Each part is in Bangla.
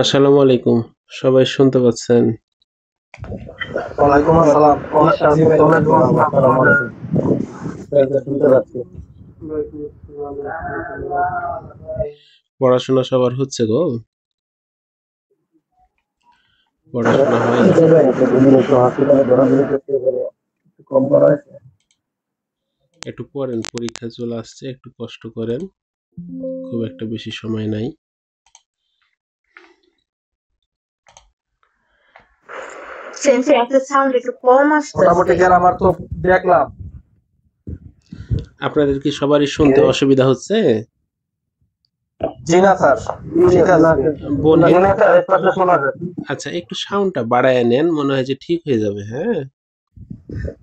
আসসালামু আলাইকুম। সবাই শুনতে পাচ্ছেন? ওয়ালাইকুম আসসালাম। আসসালামু আলাইকুম। শুনতে পাচ্ছি। পড়াশোনা সবার হচ্ছে গো? পড়াশোনা হয়? হসপিটালে দৌড়াদৌড়ি করতে গেলে একটু কম করা হয়েছে। একটু পড়েন, পরীক্ষা চলে আসছে, একটু কষ্ট করেন। খুব একটা বেশি সময় নাই। সেন্সর একটা সাউন্ড একটু কম আসছে। মোটামুটি গ্রামার তো দেখলাম। আপনাদের কি সবারই শুনতে অসুবিধা হচ্ছে? জি না স্যার, ঠিক আছে। বলি, জি না স্যার, স্পষ্ট শোনা যায়। আচ্ছা একটু সাউন্ডটা বাড়ায় নেন, মনে হয় যে ঠিক হয়ে যাবে। হ্যাঁ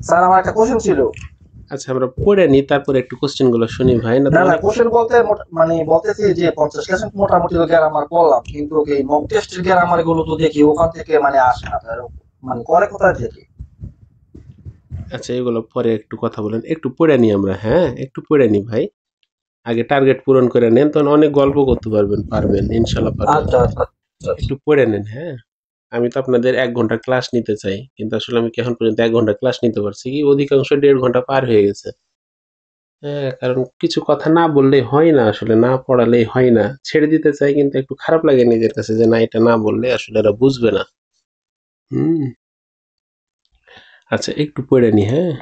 স্যার, আমার একটা কোশ্চেন ছিল। আচ্ছা, আমরা পড়ে নিই, তারপরে একটু কোশ্চেন গুলো শুনি ভাই। না তো না, অনেক কোশ্চেন বলতে মানে বলতেছি যে 50% মোটামুটি তো গ্রামার করলাম, কিন্তু এই মক টেস্টের গ্রামার গুলো তো দেখি ওখান থেকে মানে আসে না, মানে করে কোথায় থেকে। আচ্ছা, এগুলো পরে একটু কথা বলেন, একটু পড়ে নিই আমরা। হ্যাঁ একটু পড়ে নিই ভাই, আগে টার্গেট পূরণ করে নেন, তখন অনেক গল্প করতে পারবেন ইনশাল্লাহ পারবেন। আচ্ছা আচ্ছা আচ্ছা। একটু পড়ে নেন। হ্যাঁ, আমি তো আপনাদের ১ ঘন্টা ক্লাস নিতে চাই, কিন্তু আসলে আমি কি এখন পর্যন্ত ১ ঘন্টা ক্লাস নিতে পারছি কি? অধিকাংশ ১.৫ ঘন্টা পার হয়ে গেছে। হ্যাঁ, কারণ কিছু কথা না বললেই হয় না, আসলে না পড়ালেই হয় না। ছেড়ে দিতে চাই, কিন্তু একটু খারাপ লাগে নিজের কাছে যে না, এটা না বললে আসলে এরা বুঝবে না। হুম, আচ্ছা একটু পড়ে নি। হ্যাঁ,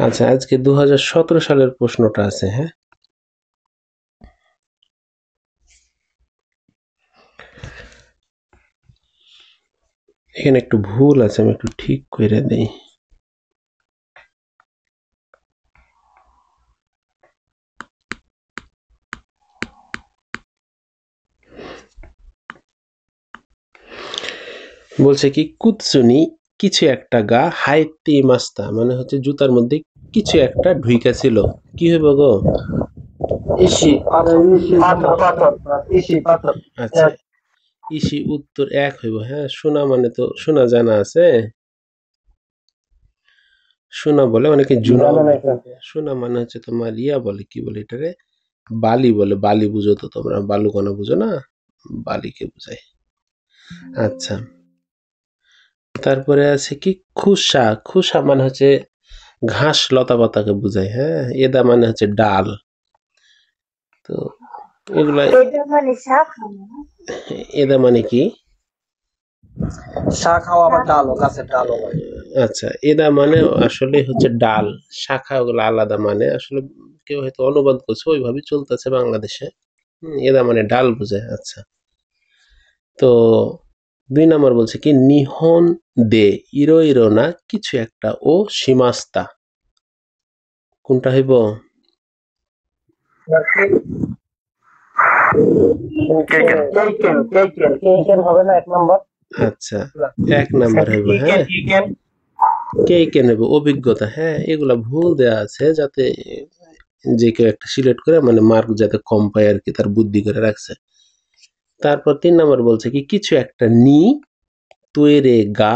আচ্ছা আজকে ২০১৭ সালের প্রশ্নটা আছে। হ্যাঁ, এখানে একটু ভুল আছে, আমি একটু ঠিক করে দেই। বলছে কি, কুৎসুনি কিছু একটা গা হাইতি মাস্তা, মানে হচ্ছে জুতার মধ্যে কিছু একটা ঢুইকা ছিল। কি হইব গো? ইসি পাথর, পাথর পাথর ইসি পাথর। আচ্ছা, ইসি উত্তর ১ হইব। হ্যাঁ, সোনা মানে তো সোনা জানা আছে। সোনা বলে অনেকে জুনা, সোনা মানে হচ্ছে তোমার ইয়া বলে, কি বলে এটারে, বালি বলে। বালি বুঝো তো তোমরা, বালুকণা বুঝো না, বালিকে বুঝায়। আচ্ছা, তারপরে আছে কি, খুসা। খুসা মানে হচ্ছে ঘাস লতা পাতাকে বুঝায়। হ্যাঁ, এদা মানে হচ্ছে ডাল। তো এগুলা, এটা মানে শাখা না? এদা মানে কি? শাক খাওয়া আবার ডালও, গাছের ডালও হয়। আচ্ছা, এদা মানে আসলে হচ্ছে ডাল, শাখা ওগুলো আলাদা। মানে আসলে কেউ হয়তো অনুবাদ করছে, ওইভাবেই চলতেছে বাংলাদেশে। এদা মানে ডাল বোঝায়। আচ্ছা, তো ২ নম্বর বলছে কি, নিহন দে ইরো ইরো না কিছু একটা ও সীমাস্তা। কোনটা হইব? হবে না ১ নম্বর? আচ্ছা, ১ নম্বর হইব। হ্যাঁ, কে কেন হইব? অভিজ্ঞতা। হ্যাঁ, এগুলা ভুল দেয়া আছে যাতে যে কেউ একটা সিলেক্ট করে, মানে মার্ক যাতে কম পায় আর কি, তার বুদ্ধি করে রাখছে। তারপর ৩ নম্বর বলছে কি, কিছু একটা নি তৈরে গা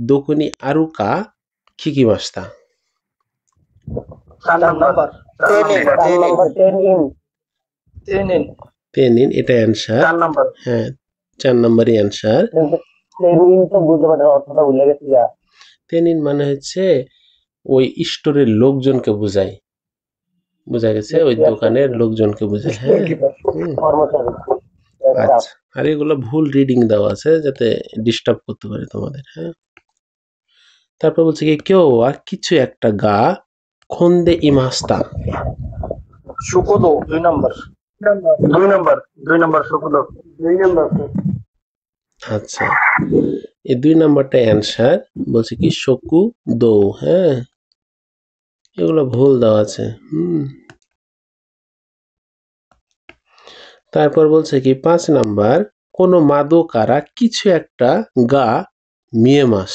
দোকনি আরুকা খিকি মাস্তা। ৪ নাম্বার। টেনিন। তেনিন, এটা অ্যান্সার। ৪ নাম্বার। হ্যাঁ, ৪ নম্বরই অ্যান্সার। তেনিন মানে হচ্ছে ওই স্টোরের লোকজনকে বোঝায়। বোঝা গেছে, ওই দোকানের লোকজনকে বোঝায়। হ্যাঁ, আচ্ছা, আর এগুলো ভুল রিডিং দেওয়া আছে যাতে ডিস্টার্ব করতে পারে তোমাদের। হ্যাঁ, তারপর বলছে কি, কেউ আর কিছু একটা গা খন্দে ইমাস্তা। শুকোদো ২ নাম্বার। ২ নাম্বার। ২ নাম্বার শুকোদো। ২ নাম্বার। আচ্ছা, এই ২ নাম্বারটা অ্যান্সার। বলছে কি, শকু দৌ। হ্যাঁ, এগুলো ভুল দেওয়া আছে। তারপর বলছে কি, ৫ নাম্বার, কোন মাদকারা কিছু একটা গা মিয়ে মাস।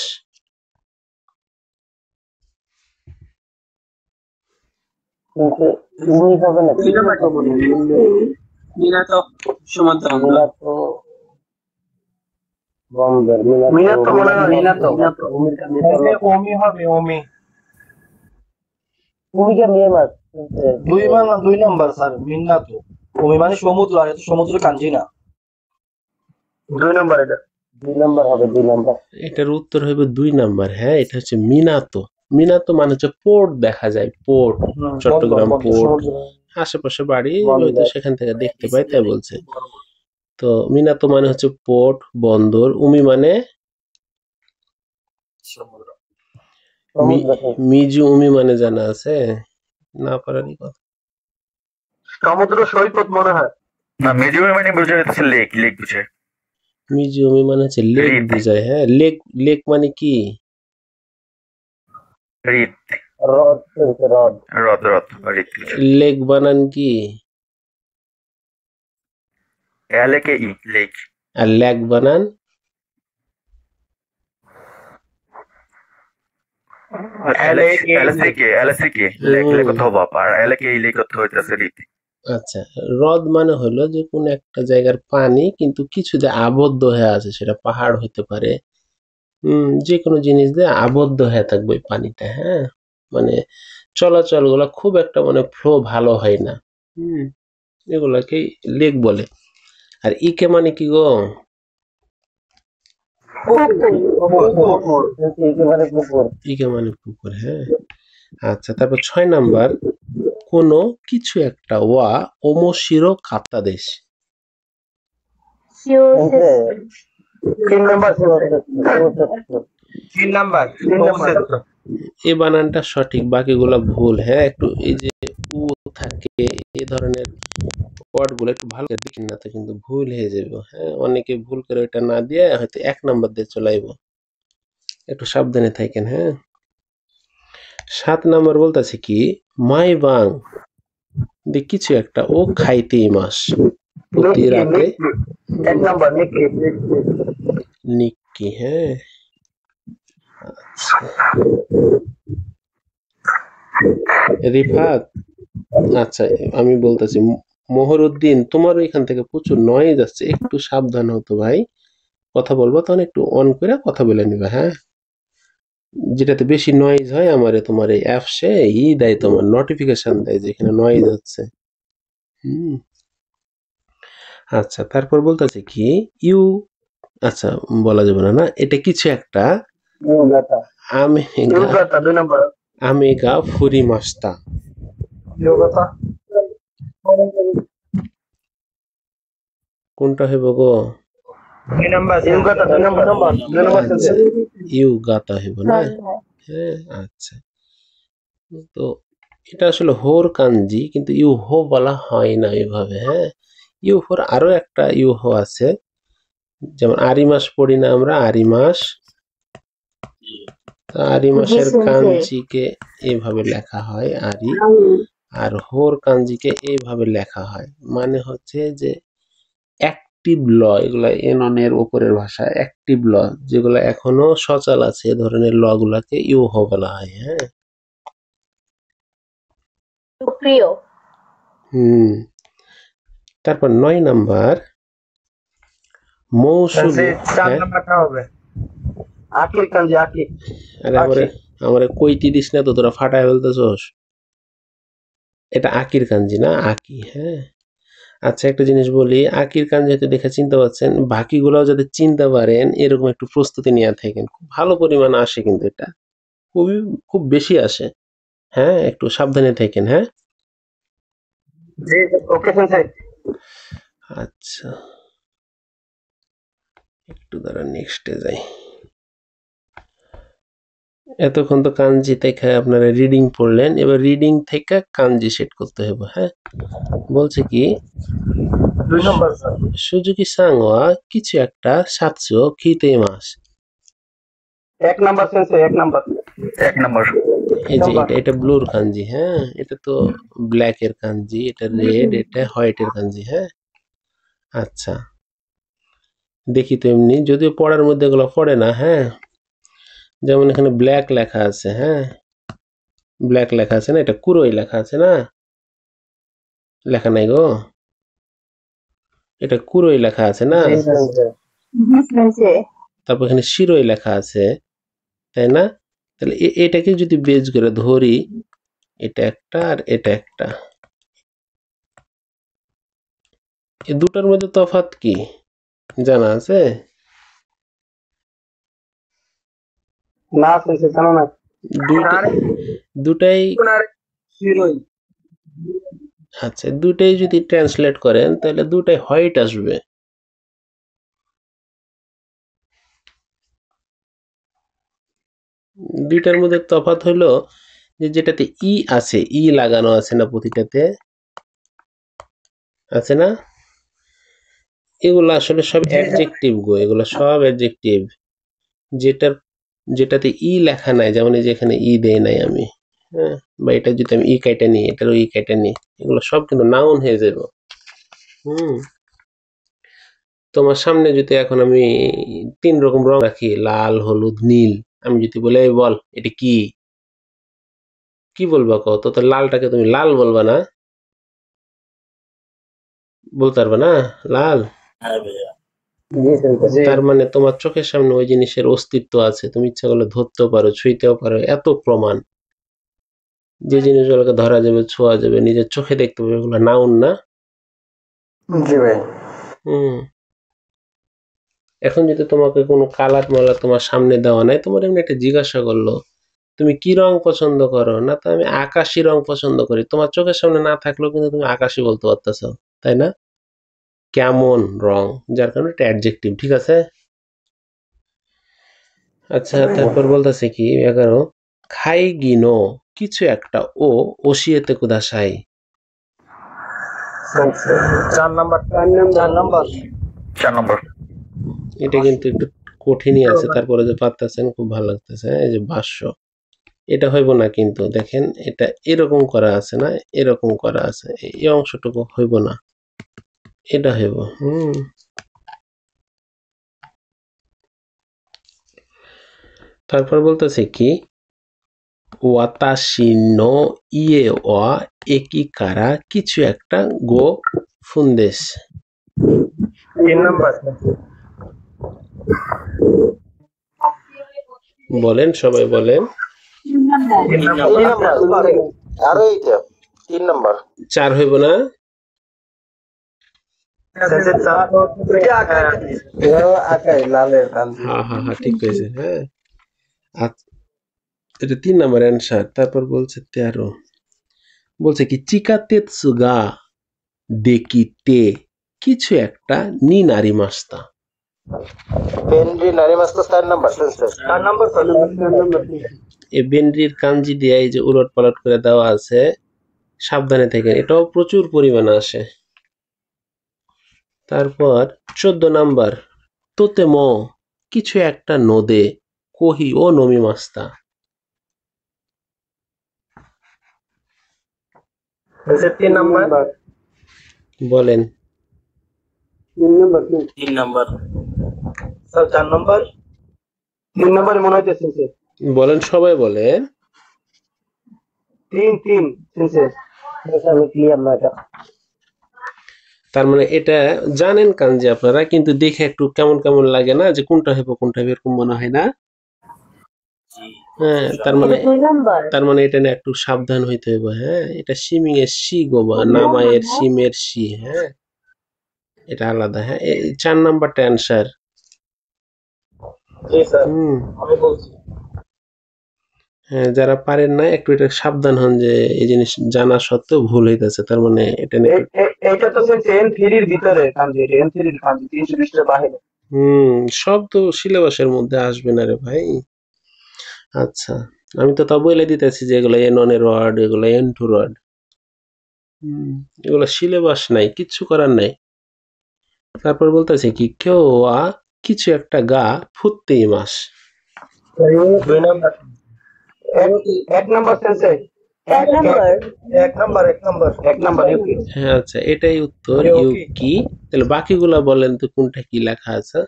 ওমি হবে, ওমি। দুই নাম্বার স্যার, মিন্নাতো। ওমি মানে সমুদ্র, আর এটা সমুদ্র কাঞ্জি না। 2 নাম্বার এটা। 2 নাম্বার হবে, 2 নাম্বার। এটার উত্তর হইবে 2 নাম্বার। হ্যাঁ, এটা হচ্ছে মিনাতো। মিনাতো মানে হচ্ছে পোর্ট দেখা যায়, পোর্ট। চট্টগ্রাম পোর্ট, আশেপাশে বাড়ি, হয়তো সেখান থেকে দেখতে পাই, তাই বলছে। তো মিনাতো মানে হচ্ছে পোর্ট, বন্দর। উমি মানে মিজু উমি মানে জানা আছে? না পারারই কথা। সমুদ্র সৈকত মনে হয়। না, মিজোরাম মানে বোঝা যাচ্ছে লেক, লেক বুঝে। মিজু উমি মানে হচ্ছে লেক হ্রদ। বুঝায়। হ্যাঁ, লেক। লেক মানে কি? হ্রদ, হ্রদ, হ্রদ। হ্রদ, হ্রদ বা হ্রদ বুঝে। লেক বানান কি? LAKE, lake. আর লেক বানান? LSAK, লেক, লেক অথবা বাপ, আর LAKE লেক অথবা হইতেছে হ্রদ। আচ্ছা, হ্রদ মানে হলো যে কোন একটা জায়গার পানি কিন্তু কিছুতে আবদ্ধ হয়ে আছে, সেটা পাহাড় হইতে পারে, যে কোনো জিনিস দিয়ে আবদ্ধ হয়ে থাকবে ওই পানিটা। হ্যাঁ, মানে চলাচল গুলা খুব একটা মানে ফ্লো ভালো হয় না। এগুলাকেই লেক বলে। আর ইকে মানে কি গো? ইকে মানে পুকুর। হ্যাঁ, আচ্ছা, তারপর 6 নাম্বার, কোনো কিছু একটা ওয়া ওমশিরো কাত্তাদেশ। 3 নাম্বার। 3 নাম্বার। এই বানানটা সঠিক, বাকিগুলা ভুল। হ্যাঁ, একটু এই যে উ থাকে, এই ধরনের ওয়ার্ড গুলো একটু ভালো করে দেখেন, না তো কিন্তু ভুল হয়ে যাবে। হ্যাঁ, অনেকে ভুল করে ওইটা না দিয়ে হয়তো 1 নাম্বার দিয়ে চলাইব, একটু সাবধানে থাকেন। হ্যাঁ, 7 নাম্বার বলতেছে কি, মাই বাং দিয়ে কিছু একটা ও খাইতেই মাস, প্রতি রাতে। 1 নাম্বার নিক্কি। হ্যাঁ, রিফাত। আচ্ছা, আমি বলতেছি, মোহরউদ্দিন, তোমার এখান থেকে প্রচুর নয়েজ যাচ্ছে, একটু সাবধান হতো ভাই। কথা বলবো তখন একটু অন করে কথা বলে নিবে। হ্যাঁ, যেটাতে বেশি নয়েজ হয় আমারে তোমার এই অ্যাপসে দেয়, তোমার নোটিফিকেশন দেয় যেখানে নয়েজ হচ্ছে। আচ্ছা, তারপর বলতেছে কি, ইউ, আচ্ছা বলা যাবে না, না এটা কিছু একটা আমেগা ফুরি মাস্তা। কোনটা হইব গো? আচ্ছা, ইউ গাতা হইব না? হ্যাঁ, আচ্ছা। তো এটা আসলে হোর কাঞ্জি, কিন্তু ইউ হো বলা হয় না এভাবে। হ্যাঁ, ইউ হোর আরো একটা ইউ হো আছে, যেমন আরি মাস পড়ি না আমরা, আরি মাস। আরি মাসের কাঞ্জিকে এইভাবে লেখা হয় আরি, আর হোর কাঞ্জিকে এইভাবে লেখা হয়। মানে হচ্ছে যে অ্যাক্টিভ ল, এগুলা এননের উপরের ভাষা, অ্যাক্টিভ ল যেগুলো এখনো সচল আছে, এ ধরনের ল গুলাকে ইউ হো বলা হয়। হ্যাঁ, তারপর 9 নাম্বার, মৌসুমী। আরে আমারে কইটি দিস না তো, তোরা ফাটায় ফেলতেছস। এটা আকির কাঞ্জি না, আকি। হ্যাঁ, আচ্ছা, একটা জিনিস বলি, আকির কাঞ্জি হয়তো দেখে চিনতে পারছেন, বাকিগুলোও যাতে চিনতে পারেন এরকম একটু প্রস্তুতি নিয়ে থাকেন। খুব ভালো পরিমাণ আসে, কিন্তু এটা খুব বেশি আসে। হ্যাঁ, একটু সাবধানে থাকেন। হ্যাঁ, আচ্ছা, একটু দ্বারা নেক্সটে যাই। এতক্ষণ তো কাঞ্জি থেকে আপনারা রিডিং পড়লেন, এবার রিডিং থেকে কাঞ্জি সেট করতে হবে। হ্যাঁ, বলছে কি, 2 নাম্বার সুজুকি সাংওয়া কিছু একটা সাতশো খিতে মাস। 1 নাম্বার সেন্সে 1 নাম্বার। 1 নাম্বার। এই যে এটা ব্লুর কাঞ্জি। হ্যাঁ, এটা তো ব্ল্যাক এর কাঞ্জি, এটা রেড, এটা হোয়াইট এর কাঞ্জি। হ্যাঁ, আচ্ছা, দেখি তো এমনি, যদিও পড়ার মধ্যে এগুলো পড়ে না। হ্যাঁ, যেমন এখানে ব্ল্যাক লেখা আছে। হ্যাঁ, ব্ল্যাক লেখা আছে না, এটা কুরোই লেখা আছে না? লেখা নাই গো, এটা কুরোই লেখা আছে না? তারপর এখানে শিরোই লেখা আছে, তাই না? তাহলে এটাকে যদি বেজ করে ধরি, এটা একটা আর এটা একটা, এই দুটার মধ্যে তফাৎ কি জানা আছে? না সেন্সে জানো না। দুটাই আচ্ছা, দুটাই যদি ট্রান্সলেট করেন তাহলে দুটাই হোয়াইট আসবে। দুইটার মধ্যে তফাৎ হলো যে যেটাতে ই আছে, ই লাগানো আছে না, প্রতিটাতে আছে না, এগুলো আসলে সব অ্যাডজেক্টিভ গো, এগুলো সব অ্যাডজেক্টিভ। যেটাতে ই লেখা নাই, যেমন এই যে এখানে ই দেই নাই আমি, হ্যাঁ, বা এটা যদি আমি ই কাইটা নিই, এটারও ই কাইটা নিই, এগুলো সব কিন্তু নাউন হয়ে যাবে। তোমার সামনে যদি এখন আমি 3 রকম রং রাখি, লাল, হলুদ, নীল, আমি যদি বলে এই বল এটা কি বলবা কও তো? লালটাকে তুমি লাল বলবা না, বলতে পারবে না লাল। তার মানে তোমার চোখের সামনে ওই জিনিসের অস্তিত্ব আছে, তুমি ইচ্ছা করলে ধরতেও পারো, ছুঁইতেও পারো, এত প্রমাণ। যে জিনিসগুলোকে ধরা যাবে, ছোঁয়া যাবে, নিজের চোখে দেখতে পাবে, এগুলো নাউন না? জি ভাই। এখন যদি তোমাকে কোনো কালার মালা তোমার সামনে দেওয়া নাই, তোমার এমনি একটা জিজ্ঞাসা করলো তুমি কি রং পছন্দ করো, না তো আমি আকাশি রং পছন্দ করি, তোমার চোখের সামনে না থাকলেও কিন্তু তুমি আকাশি বলতে পারতেছো, তাই না? কেমন রং, যার কারণে এটা অ্যাডজেক্টিভ, ঠিক আছে? আচ্ছা, তারপর বলতেছে কি 11, খাই গিনো কিছু একটা ও ওসিয়েতে কুদাসাই। 4 নাম্বার। এটা কিন্তু একটু কঠিনই আছে, তারপরে যে পারতেছেন খুব ভালো লাগতেছে। এই যে ভাষ্য, এটা হইব না কিন্তু, দেখেন এটা এরকম করা আছে না, এরকম করা আছে, এই অংশটুকু হইব না, এটা হইব। তারপর বলতেছে কি ওয়াতাশি নো ইয়ে ওয়া একিকারা কিছু একটা গো ফুন্দেশ। 3 নাম্বার। বলেন, সবাই বলেন। 3 নাম্বার। আরে এইটা 3 নাম্বার। 4 হইব না? হ্যাঁ, ঠিক হয়েছে। হ্যাঁ, এটা 3 নাম্বার অ্যান্সার। তারপর বলছে 13, বলছে কি চিকাতেৎসুগা দেকিতে কিছু একটা নি নারী মাস্তা। বেনরি নারী মাস্টার 4 নাম্বার সেন্সে। 4 নাম্বার। এই বেনরির কাঞ্জি দিয়ে এই যে উলট পালট করে দেওয়া আছে, সাবধানে থাকেন, এটাও প্রচুর পরিমাণে আসে। তারপর 14 নাম্বার তোতে ম কিছু একটা নদে কহি ও নমি মাস্তা। সেন্সে 3 নাম্বার। বলেন। 3 নাম্বার। Sir 4 number. 3 নাম্বার মনে হচ্ছে সেন্সে। বলেন, সবাই বলেন। 3 সেন্সে। আমি ক্লিয়ার না এটা। তার মানে এটা জানেন কাঞ্জি আপনারা, কিন্তু দেখে একটু কেমন কেমন লাগে না, যে কোনটা হইব কোনটা হইব এরকম মনে হয় না? হ্যাঁ, তার মানে এটা নিয়ে একটু সাবধান হইতে হইব। হ্যাঁ, এটা সিমিং এর সি গোবা, নামায়ের সিমের সি। হ্যাঁ, এটা আলাদা। হ্যাঁ, এই 4 নাম্বারটা অ্যান্সার। জি স্যার, আমি বলছি। হ্যাঁ, যারা পারেন না একটু এটা সাবধান হন, যে এই জিনিস জানা সত্ত্বেও ভুল হইতেছে, তার মানে এটা নিয়ে এটা তো সেন্সে N3 এর ভিতরে কাঞ্জি, N3 এর কাঞ্জি 320 এর বাইরে। সব তো সিলেবাসের মধ্যে আসবে না রে ভাই। আচ্ছা, আমি তো তা বলে দিতেছি যে এগুলো N1 এর ওয়ার্ড, এগুলো N2 ওয়ার্ড, এগুলো সিলেবাস নাই, কিচ্ছু করার নাই। তারপর বলতেছে কি কেউ কিছু একটা গা ফুটতেই মাস। 2 নাম্বার। 1 নাম্বার সেন্সে। 1 নাম্বার ইউকি। হ্যাঁ, আচ্ছা, এটাই উত্তর, ইউকি। তাহলে বাকিগুলা বলেন তো কোনটা কি লেখা আছে?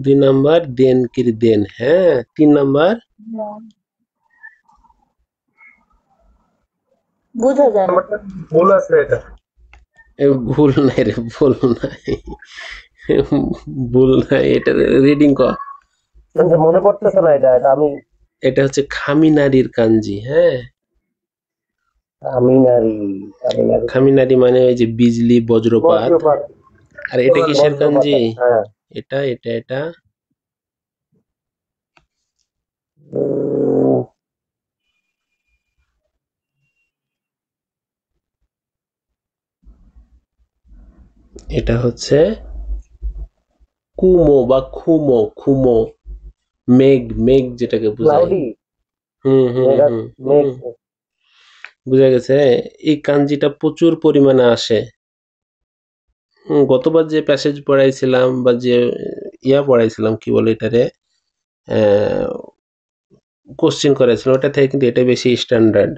2 নাম্বার দেন কির দেন। হ্যাঁ, 3 নাম্বার বুঝা যায় না। ভুল আছে এটা। ভুল নাই রে, ভুল নাই, ভুল নাই, এটা রিডিং কর। মনে পড়তেছে না এটা আমি এটা হচ্ছে খামিনারির কাঞ্জি। হ্যাঁ, আমিনারি আমিনারি খামিনারি মানে ওই যে বিজলি বজ্রপাত। বজ্রপাত আর এটা কিসের কাঞ্জি? হ্যাঁ এটা উম, এটা হচ্ছে কুমো বা খুমো, মেঘ যেটাকে বোঝায়। ক্লাউডি হুম হুম মেঘা হুম মেঘ হুম, বুঝা গেছে। এই কাঞ্জিটা প্রচুর পরিমাণে আসে। গতবার যে প্যাসেজ পড়াইছিলাম বা যে পড়াইছিলাম, কি বলে এটারে, কোশ্চেন করেছিলাম, ওটা থেকে কিন্তু এটা বেশি স্ট্যান্ডার্ড।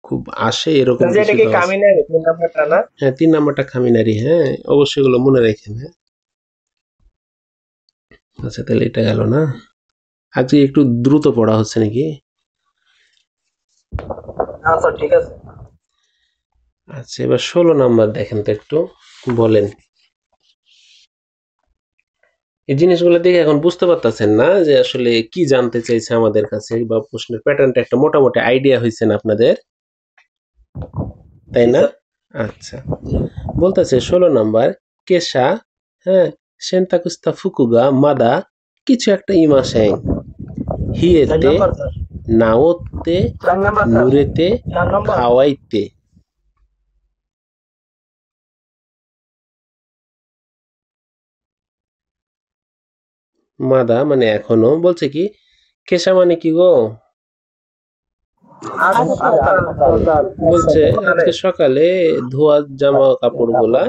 খুব আসে এরকম যে এটা কিছু কি দেওয়া আছে। কামিনারি তিন নাম্বারটা না হ্যাঁ, ৩ নাম্বারটা খামিনারি। হ্যাঁ, অবশ্যই এগুলো মনে রাখেন। হ্যাঁ, আচ্ছা তাহলে এটা গেল না। আজকে একটু দ্রুত পড়া হচ্ছে নাকি? আচ্ছা ঠিক আছে আচ্ছা, এবার ১৬ নাম্বার দেখেন তো একটু, বলেন। এই জিনিসগুলো দেখে এখন বুঝতে পারতেছেন না যে আসলে কি জানতে চাইছে আমাদের কাছে, বা প্রশ্নের প্যাটার্নটা একটা মোটামুটি আইডিয়া হয়েছে না আপনাদের, তাই জি না? স্যার আচ্ছা, বলতেছে ১৬ নাম্বার, কেশা, হ্যাঁ, সেন্তাকুস্তা ফুকুগা মাদা কিছু একটা ইমাসেং 4 হিয়েতে নাম্বার স্যার নাওতে 4 নাম্বার স্যার নুরেতে 4 নাম্বার খাওয়াইতে। মাদা মানে এখনো, বলছে কি কেশা মানে কি গো? বলছে আজকে সকালে ধোয়া জামা কাপড়গুলা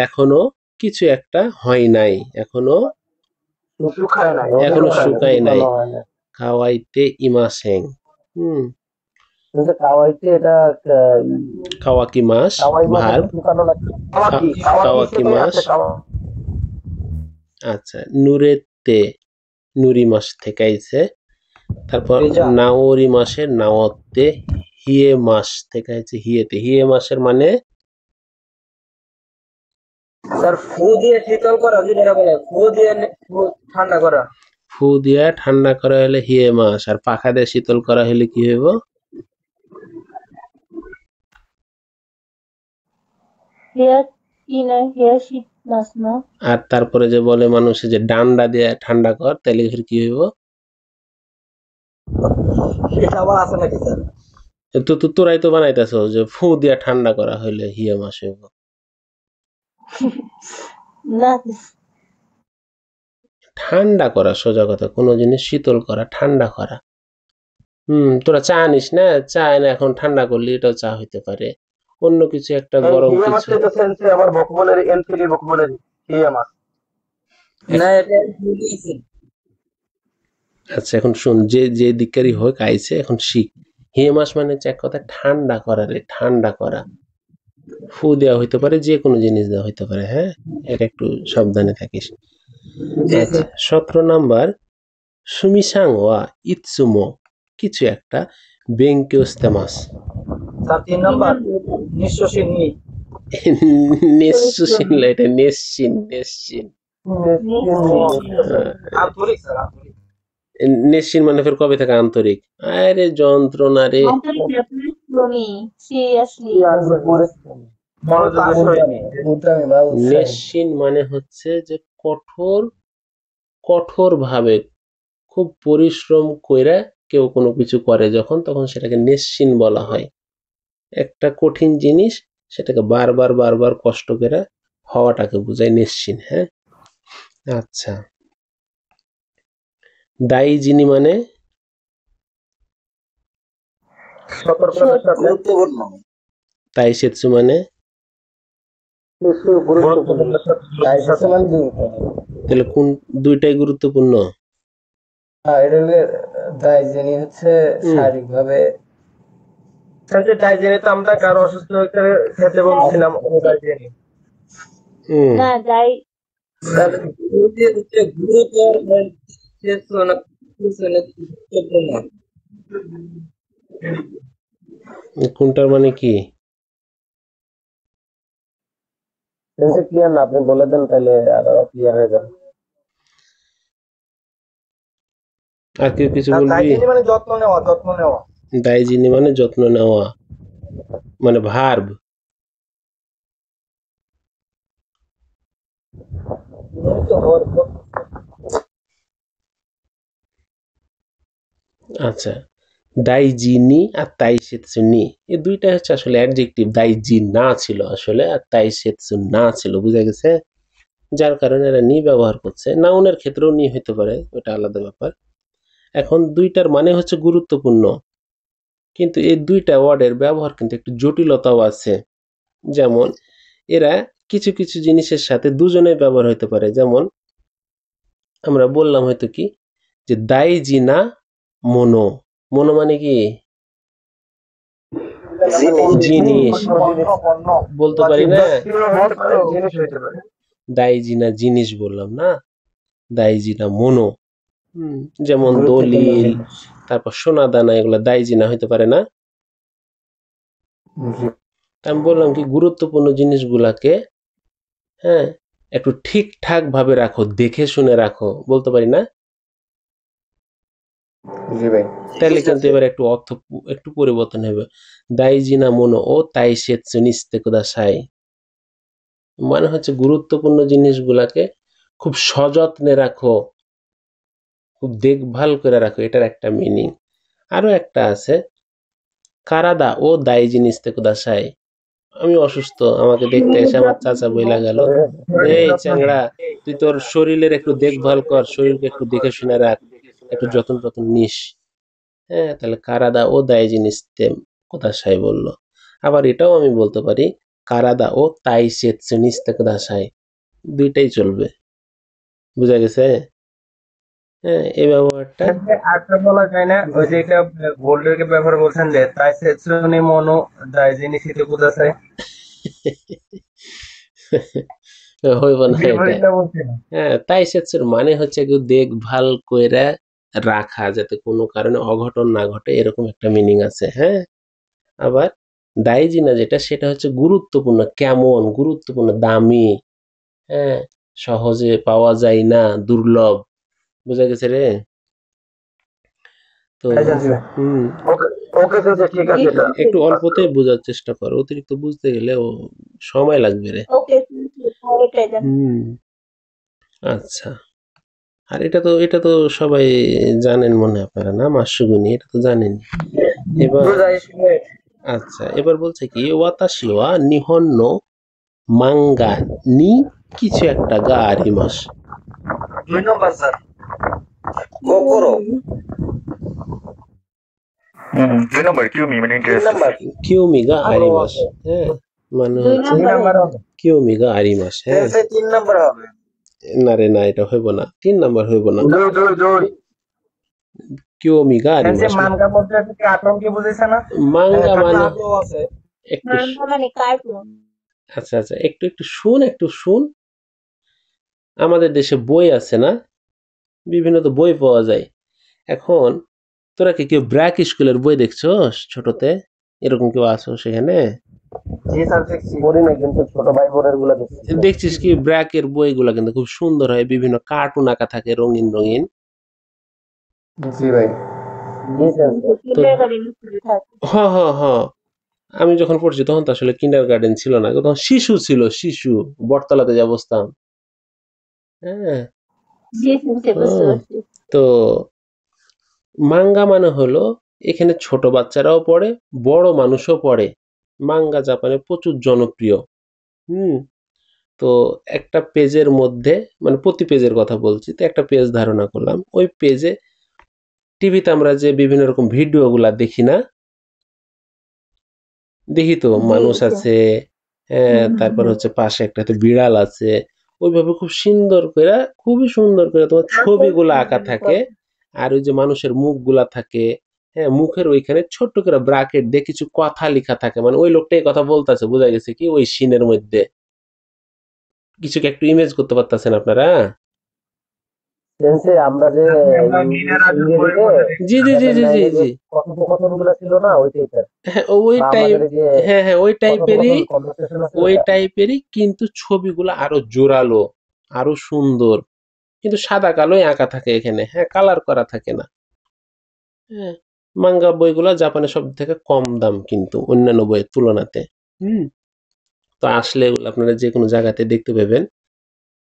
এখনো কিছু একটা হয় নাই, এখনো শুকায় নাই এখনো শুকায় নাই। শুকানো হয় না খাওয়াইতে ইমাসেং। কিন্তু কাওয়াইতে এটা কাওয়াকি মাস কাওয়াই মানে ভার্ব, শুকানো না কাওয়াকি কাওয়াকি কাওয়াকি থেকে মাস। আছে আচ্ছা, নুরেতে নুরি মাস থেকে আইছে। তারপর ভেজা নাওরি মাসের নাওতে হিয়ে মাস থেকে আইছে হিয়েতে। হিয়ে মাসের মানে স্যার ফু দিয়ে শীতল করা যেটা বলে ফু দিয়ে ঠান্ডা করা ফু দিয়া ঠান্ডা করা হলে হিয়ে মাস, আর পাখা দিয়ে শীতল করা হলে কি হইব? আর তারপরে যে বলে মানুষে যে ডান্ডা দিয়ে ঠান্ডা কর, তাহলে ফির কি হইব? এটা আবার আছে নাকি স্যার তো তোরাই তো বানাইতেছ যে ফু দিয়া ঠান্ডা করা হইলে হিয়ে মাস হইব। ঠান্ডা করা, সোজা কথা, কোনো জিনিস শীতল করা, ঠান্ডা করা। তোরা চা আনিস না, চা এনে এখন ঠান্ডা করলি, এটাও চা হইতে পারে, অন্য কিছু একটা গরম কিছু। আমার ভোকাবুলারি এনসিডি ভোকাবুলারি হিয়ামাস না এটা আচ্ছা, এখন শুন, যে দিকেরই হোক আইছে, এখন শিখ। হিয়ে মাস মানে হচ্ছে এক কথা ঠান্ডা করা রে, ঠান্ডা করা। ফু দেওয়া হইতে পারে, যে কোনো জিনিস দেওয়া হইতে পারে। হ্যাঁ, এটা একটু সাবধানে থাকিস। আচ্ছা, ১৭ নাম্বার, সুমিসাং ওয়া ইতসুমো কিছু একটা বেঙ্কিওস্তেমাস। স্যার 3 নাম্বার নিঃশ্বাসী নি নেসুসিন না, এটা নেসিন। আন্তরিক স্যার আন্তরিক নেসিন মানে ফের কবে থেকে আন্তরিক? আরে যন্ত্রণা রে। নেসিন মানে হচ্ছে যে কঠোর ভাবে, খুব পরিশ্রম কইরা কেউ কোনো কিছু করে যখন, তখন সেটাকে নেসিন বলা হয়। একটা কঠিন জিনিস, সেটাকে বারবার কষ্ট করে হওয়াটাকে বোঝায় নেসিন। হ্যাঁ, আচ্ছা, দাইজিনি মানে গুরুত্বপূর্ণ তাইসেৎসু মানে, তাহলে কোন দুইটাই গুরুত্বপূর্ণ? এটা হলে দাইজেনি হচ্ছে শারীরিকভাবে দাইজেনি তো আমরা কারো অসুস্থ হইতে খেতে বলছিলাম দাইজেনি না যাই গুরুতর গুরুত্বপূর্ণ কোনটার মানে কি? ক্লিয়ার না, আপনি বলে দেন তাহলে আরো ক্লিয়ার হয়ে যাবে। আর কেউ কিছু আর বলবি? দায়িত্ব মানে যত্ন নেওয়া, যত্ন নেওয়া। দায়জিনি মানে যত্ন নেওয়া, মানে ভার্ব। আচ্ছা, দাইজিনি আর তাইসেতসুনি এই দুইটা হচ্ছে আসলে অ্যাডজেক্টিভ। দাইজি না ছিল আসলে, আর তাইসেতসু না ছিল, বুঝা গেছে? যার কারণে এরা নি ব্যবহার করছে। নাউনের ক্ষেত্রেও নি হইতে পারে, ওটা আলাদা ব্যাপার। এখন দুইটার মানে হচ্ছে গুরুত্বপূর্ণ, কিন্তু এই দুইটা ওয়ার্ডের ব্যবহার কিন্তু একটু জটিলতাও আছে। যেমন এরা কিছু কিছু জিনিসের সাথে দুজনে ব্যবহার হইতে পারে। যেমন আমরা বললাম হয়তো কি যে দাইজিনা মনো, মনো মানে কি? জিনিস বলতে পারি না, দাইজিনা জিনিস বললাম না, দাইজিনা মনো। যেমন দলিল, তারপর সোনা দানা, এগুলা দাইজিনা হইতে পারে না। আমি বললাম কি গুরুত্বপূর্ণ জিনিসগুলাকে হ্যাঁ একটু ঠিকঠাক ভাবে রাখো, দেখে শুনে রাখো, বলতে পারি না? তাহলে কিন্তু এবার একটু অর্থ একটু পরিবর্তন হবে। দাইজিনা মনো ও তাইসেতসু নিস্তে কুদাসাই, মানে হচ্ছে গুরুত্বপূর্ণ জিনিসগুলাকে খুব সযত্নে রাখো, খুব দেখভাল করে রাখো, এটার একটা মিনিং। আরো একটা আছে, কারাদা ও দাইজি নিস্তে কুদাসাই। আমি অসুস্থ, আমাকে দেখতে এসে আমার চাচা বইলা গেল, এই চ্যাংড়া, তুই তোর শরীরের একটু দেখভাল কর, শরীরকে একটু দেখে শুনে রাখ, একটু যত্ন টত্ন নিস। হ্যাঁ, তাহলে কারাদা ও দাইজি নিস্তে কুদাসাই বললো। আবার এটাও আমি বলতে পারি, কারাদা ও তাইসেতসু নিস্তে কুদাসাই, দুইটাই চলবে। বুঝা গেছে? হ্যাঁ, এই ব্যবহারটা আরেকটা বলা যায় না, ওই যে এটা গোল্ডের কে ব্যবহার বলছেন যে তাই সেটসুনি মনো দাইজিনি সিতে কুদাসাই, হইব না এটা। হ্যাঁ, তাইসেতসুর মানে হচ্ছে কেউ দেখভাল কইরা রাখা, যাতে কোনো কারণে অঘটন না ঘটে, এরকম একটা মিনিং আছে। হ্যাঁ, আবার দাইজিনা যেটা, সেটা হচ্ছে গুরুত্বপূর্ণ, কেমন গুরুত্বপূর্ণ, দামি, হ্যাঁ, সহজে পাওয়া যায় না, দুর্লভ। বুঝা গেছে রে? তো একটু অল্পতে বোঝার চেষ্টা করো, অতিরিক্ত বুঝতে গেলে ও সময় লাগবে রে। Okay, okay then. আচ্ছা, আর এটা তো সবাই জানেন মনে হয় আপনারা, না? মাসুগুনি, এটা তো জানেন। এবার আচ্ছা, এবার বলছে কি, ওয়াতাশি ওয়া নিহন নো মাঙ্গা নি কিছু একটা গা আরিমাস। 2 নম্বর স্যার কোকোরো, 2 নম্বর কিউমি মানে ইন্টারেস্ট। কিউমি গা আরিমাস, হ্যাঁ, মানে হচ্ছে কিউমি গা আরিমাস। হ্যাঁ, 3 নম্বর হবে না রে, না, এটা হইব না, 3 নাম্বার হইব না। কিউমি গা আরিমাস, মানগা বলতে কি কার্টুন কি বুঝাইছে না? মাঙ্গা মানে একটু, Manga মানে কার্টুন। আচ্ছা আচ্ছা, একটু একটু শুন। আমাদের দেশে বই আছে না, বিভিন্ন তো বই পাওয়া যায়। এখন তোরা কি কেউ ব্র্যাক স্কুলের বই দেখছস ছোটতে? এরকম কেউ আছো সেখানে? দেখছিস কি ব্র্যাকের বইগুলা কিন্তু খুব সুন্দর হয়, বিভিন্ন কার্টুন আঁকা থাকে, রঙিন রঙিন। হ্যাঁ হ্যাঁ হ্যাঁ, আমি যখন পড়ছি তখন তো আসলে কিন্ডার গার্ডেন ছিল না, তখন শিশু ছিল, শিশু। বটতলাতে যা বসতাম। হ্যাঁ, তো মাঙ্গা মানে হলো, এখানে ছোট বাচ্চারাও পড়ে, বড় মানুষও পড়ে। মাঙ্গা জাপানে প্রচুর জনপ্রিয়। তো একটা পেজের মধ্যে, মানে প্রতি পেজের কথা বলছি, তো একটা পেজ ধারণা করলাম, ওই পেজে টিভিতে আমরা যে বিভিন্ন রকম ভিডিও গুলা দেখি না, দেখি তো মানুষ আছে, হ্যাঁ, তারপর হচ্ছে পাশে একটা তো বিড়াল আছে, ওইভাবে খুব সুন্দর করে, খুবই সুন্দর করে তোমার ছবিগুলা আঁকা থাকে। আর ওই যে মানুষের মুখগুলা থাকে, হ্যাঁ, মুখের ওইখানে ছোট্ট করে ব্রাকেট দিয়ে কিছু কথা লেখা থাকে, মানে ওই লোকটাই কথা বলতেছে, বোঝা গেছে কি ওই সিনের মধ্যে। কিছুকে একটু ইমেজ করতে পারতেছেন আপনারা? আমরা যে জি জি জি জি জি জি, হ্যাঁ ওই টাইপ, হ্যাঁ হ্যাঁ ওই টাইপেরই, কিন্তু ছবিগুলো আরো জোরালো, আরো সুন্দর, কিন্তু সাদা কালোই আঁকা থাকে এখানে, হ্যাঁ, কালার করা থাকে না। হ্যাঁ, মাঙ্গা বইগুলা জাপানে সব থেকে কম দাম কিন্তু অন্যান্য বইয়ের তুলনাতে। তো আসলে এগুলো আপনারা যে কোনো জায়গাতে দেখতে পাবেন।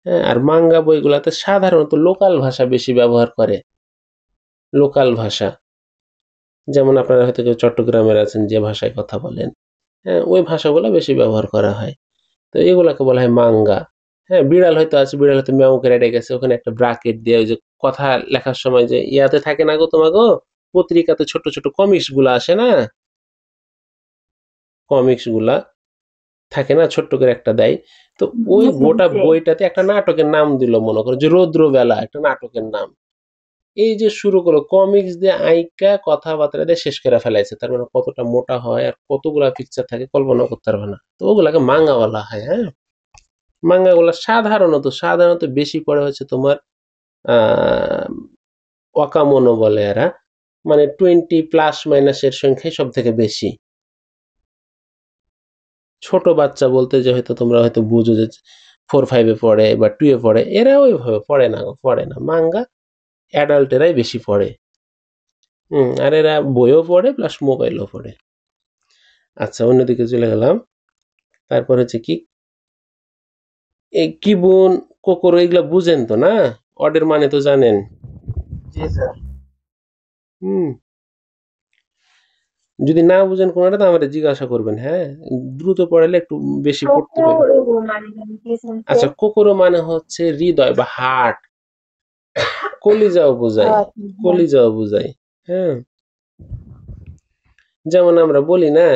হ্যাঁ, আর মাঙ্গা বইগুলাতে সাধারণত লোকাল ভাষা বেশি ব্যবহার করে। লোকাল ভাষা, যেমন আপনারা হয়তো কেউ চট্টগ্রামের আছেন, যে ভাষায় কথা বলেন, হ্যাঁ, ওই ভাষাগুলো বেশি ব্যবহার করা হয়। তো এগুলাকে বলা হয় মাঙ্গা। হ্যাঁ, বিড়াল হয়তো আছে, বিড়াল হয়তো ম্যাও করে ডেকে গেছে, ওখানে একটা ব্রাকেট দিয়ে ওই যে কথা লেখার সময় যে ইয়াতে থাকে না গো, তোমাগো পত্রিকাতে ছোট ছোট কমিক্স গুলা আসে না, কমিক্স গুলা থাকে না, ছোট্ট করে একটা দেয়। তো ওই জি গোটা সেন্সে। বইটাতে একটা নাটকের নাম দিল, মনে করো যে রৌদ্রবেলা, একটা নাটকের নাম। এই যে শুরু করলো কমিক্স দিয়ে আইকা কথাবার্তা দিয়ে শেষ করে ফেলাইছে, তার মানে কতটা মোটা হয় আর কতগুলা পিকচার থাকে কল্পনা করতে পারবে না। তো ওগুলাকে মাঙ্গা বলা হয়। হ্যাঁ, মাঙ্গা গুলা সাধারণত বেশি পড়ে হচ্ছে তোমার আহ ওয়াকামোনো বলে এরা, মানে 20 প্লাস মাইনাসের সংখ্যাই সব থেকে বেশি। ছোট বাচ্চা বলতে যে হয়তো তোমরা হয়তো বুঝো যে 4-5-এ পড়ে বা 2-এ পড়ে, এরা ওইভাবে পড়ে না, মাঙ্গা অ্যাডাল্টেরাই বেশি পড়ে। আর এরা বইও পড়ে প্লাস মোবাইলও পড়ে। আচ্ছা, অন্যদিকে চলে গেলাম। তারপর হচ্ছে কি, এই কিবুন, কোকোরো এগুলা বুঝেন তো না? অর্ডের মানে তো জানেন। জি স্যার। হুম যদি না বুঝেন কোনটা তো আমাদের জিজ্ঞাসা করবেন। হ্যাঁ, দ্রুত পড়ালে একটু বেশি পড়তে পারবেন। কোকোরো মানে কি সেন্সে? আচ্ছা, কোকোরো মানে হচ্ছে হৃদয় বা হার্ট, কলিজাও বোঝায়, কলিজাও বোঝায়। হ্যাঁ, যেমন আমরা বলি না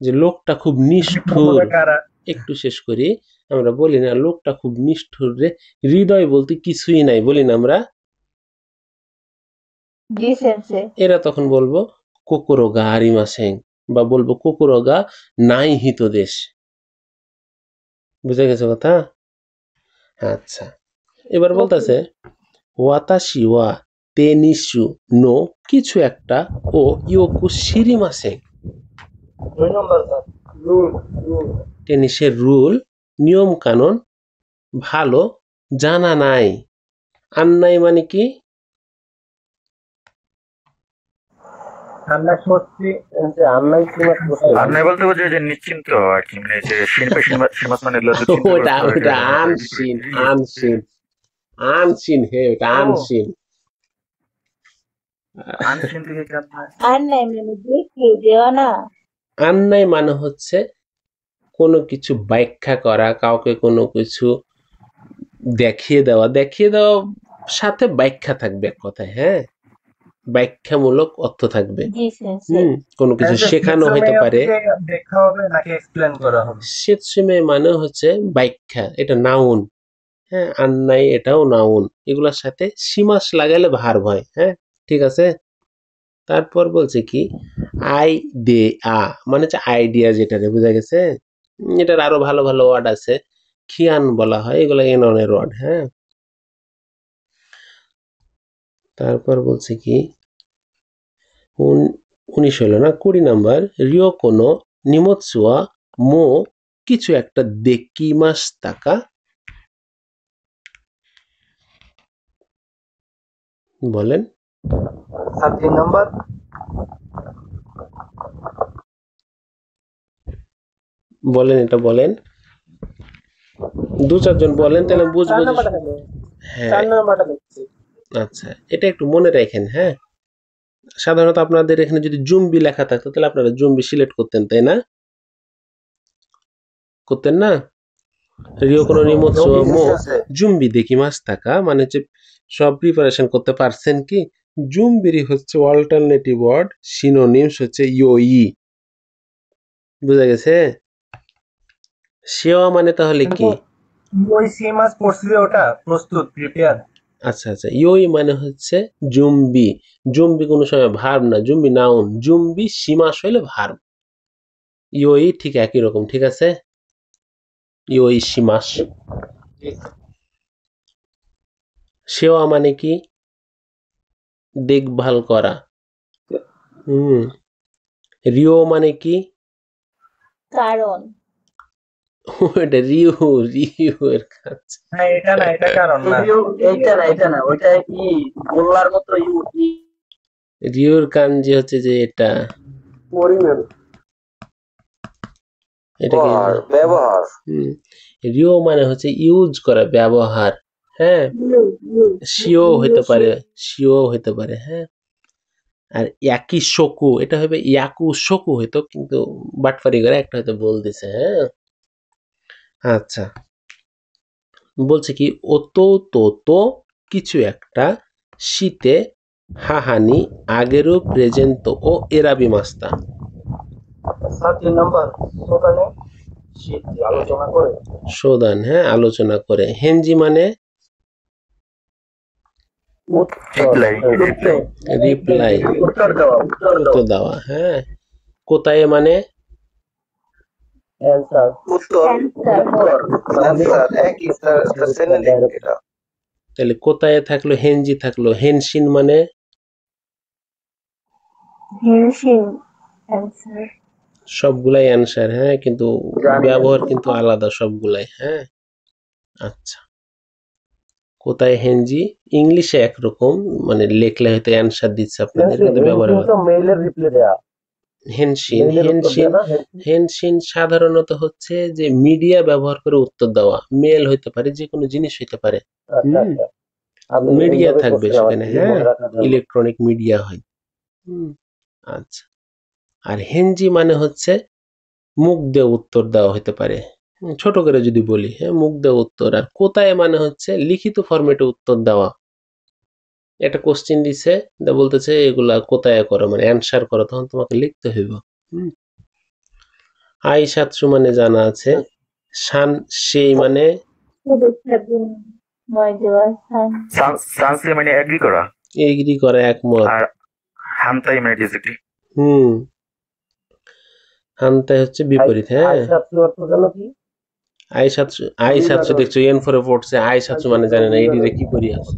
যে লোকটা খুব নিষ্ঠুর, একটু শেষ করি, আমরা বলি না লোকটা খুব নিষ্ঠুর রে, হৃদয় বলতে কিছুই নাই, বলি না আমরা? জি সেন্সে। এরা তখন বলবো কোকোরো গা আরিমাসেন, বা বলবো কোকোরো গা নাই হিত দেশ। বুঝে গেছে কথা? আচ্ছা, এবার বলতেছে ওয়াতাশি ওয়া তেনিসু নো কিছু একটা ও ইয়োকু শিরিমাসেন। 2 নম্বর স্যার। রুল। টেনিসের রুল, নিয়ম কানুন ভালো জানা নাই। আন্নাই মানে কি? আমরা সত্যি যে আমরা আর নাই বলতে বোঝায় যে নিশ্চিন্ত আর কি, মানে যে সিনেমা মানে এগুলো তো চিন্তা ওটা করতে হয় যে ওটা মনে করে আনসিন, আনসিন হে, ওটা ও। আনসিন। আনসিন থেকে কি আপনার আর নাই মানে দেখে দেওয়া না। আন্নাই মানে হচ্ছে কোনো কিছু ব্যাখ্যা করা, কাউকে কোনো কিছু দেখিয়ে দেওয়া, সাথে ব্যাখ্যা থাকবে এক কথায়। হ্যাঁ, ব্যাখ্যামূলক অর্থ থাকবে। জি সেন্সে। কোনো কিছু শেখানো হতে পারে। দেখা হবে নাকি এক্সপ্লেইন করা হবে? সেতসুমে মানে হচ্ছে ব্যাখ্যা, এটা নাউন। হ্যাঁ, আন্নাই এটাও নাউন। এগুলোর সাথে সীমাস লাগালে ভার্ব হয়। হ্যাঁ, ঠিক আছে। তারপর বলছে কি আইডিয়া মানে হচ্ছে আইডিয়া, যেটারে বোঝা গেছে। এটার আরো ভালো ভালো ওয়ার্ড আছে, খিয়ান বলা হয়, এগুলো এননের ওয়ার্ড। হ্যাঁ, তারপর বলছে কি 19 হলো না, 20 নাম্বার, রিও কোনো নিমোৎসুয়া মো কিছু একটা দেকিমাস তাকা। বলেন। স্যার 3 নম্বর। বলেন, এটা বলেন, 2-4 জন বলেন, তাহলে বুঝবো যে। হ্যাঁ, 4 নম্বরটা দেখছি। আচ্ছা, এটা একটু মনে রাখেন। হ্যাঁ, সাধারণত আপনাদের এখানে যদি জুম্বি লেখা থাকতো তাহলে আপনারা জুম্বি সিলেক্ট করতেন, তাই না? করতেন না? রিও কোনো নিমোৎসুয়া মো জুম্বি দেকিমাস তাকা মানে হচ্ছে সব প্রিপারেশন করতে পারছেন কি? জুম্বিরি হচ্ছে অল্টারনেটিভ ওয়ার্ড, সিনোনিমস হচ্ছে ইয়োই। বুঝা গেছে? সেওয়া মানে তাহলে কি? ওই সিমাস পড়ছি ওটা প্রস্তুত, প্রিপেয়ার। আচ্ছা আচ্ছা, ইয়োই মানে হচ্ছে জুম্বি। জুম্বি কোনো সময় ভার্ব না, জুম্বি নাউন। জুম্বি সীমাস হইলে ভার্ব। ইয়োই ঠিক একই রকম, ঠিক আছে? ইয়োই সীমাস। সেওয়া মানে কি? দেখভাল করা। রিও মানে কি? কারণ। ওটা রিও, এর কাজ। হ্যাঁ, এটা না, এটা কারণ না। এটা না, ওইটা কি গোল্লার মতো রিওর কাঞ্জি হচ্ছে যে এটা পরিমাণ এটাকে ব্যবহার রিও মানে হচ্ছে ইউজ করা, ব্যবহার। হ্যাঁ, শিও হইতে পারে, শিও হইতে পারে। হ্যাঁ, আর ইয়াকি শোকু এটা হবে ইয়াকু শোকু হইতো, কিন্তু বাটফারি করে একটা হয়তো বল দিছে। হ্যাঁ, আচ্ছা, বলছে কি ওতো তো তো কিছু একটা শীতে হাহানি আগেরও প্রেজেন্ট ও এরাবি মাস্তা 7 নাম্বার ওখানে শীত আলোচনা করে সোদান। হ্যাঁ, আলোচনা করে। হেনজি মানে রিপ্লাই, উত্তর দেওয়া উত্তর দেওয়া। হ্যাঁ, কোথায় মানে অ্যানসার উত্তর অ্যানসার একই সেন্টেন্স এটা তাহলে কোথায় থাকলো, হেনজি থাকলো। হেনশিন মানে সবগুলাই অ্যান্সার। হ্যাঁ, কিন্তু ব্যবহার কিন্তু আলাদা সবগুলাই। হ্যাঁ, আচ্ছা, কোথায় হেনজি ইংলিশে একরকম, মানে লেখলে হয়তো অ্যান্সার দিচ্ছে আপনাদের, কিন্তু ব্যবহার মেইলের রিপ্লাই দেয়া হেনশিন। হেনশিন হেনশিন সাধারণত হচ্ছে যে মিডিয়া ব্যবহার করে উত্তর দেওয়া। মেল হইতে পারে, যে কোনো জিনিস হইতে পারে। মিডিয়া থাকবে সেখানে। হ্যাঁ, ইলেকট্রনিক মিডিয়া হয়। আচ্ছা, আর হেনজি মানে হচ্ছে মুখ দিয়ে উত্তর দেওয়া হতে পারে। ছোট করে যদি বলি, হ্যাঁ, মুখ দিয়ে উত্তর। আর কোথায় মানে হচ্ছে লিখিত ফরম্যাটে উত্তর দেওয়া। একটা কোশ্চেন দিছে, বলতেছে এগুলা কোথায় করো, মানে অ্যান্সার করো, তখন তোমাকে লিখতে হইব। আই সাতশো মানে জানা আছে। শান সেই মানে সানসে মানে এগ্রি করা, এগ্রি করা, একমত। আর হান্তাই মানে ডিসএগ্রি। হান্তাই হচ্ছে বিপরীত। হ্যাঁ, আই সাতশো দেখছো এন ফোরে পড়ছে, আই সাতশো মানে জানে না, এডিরে কি করি আছে।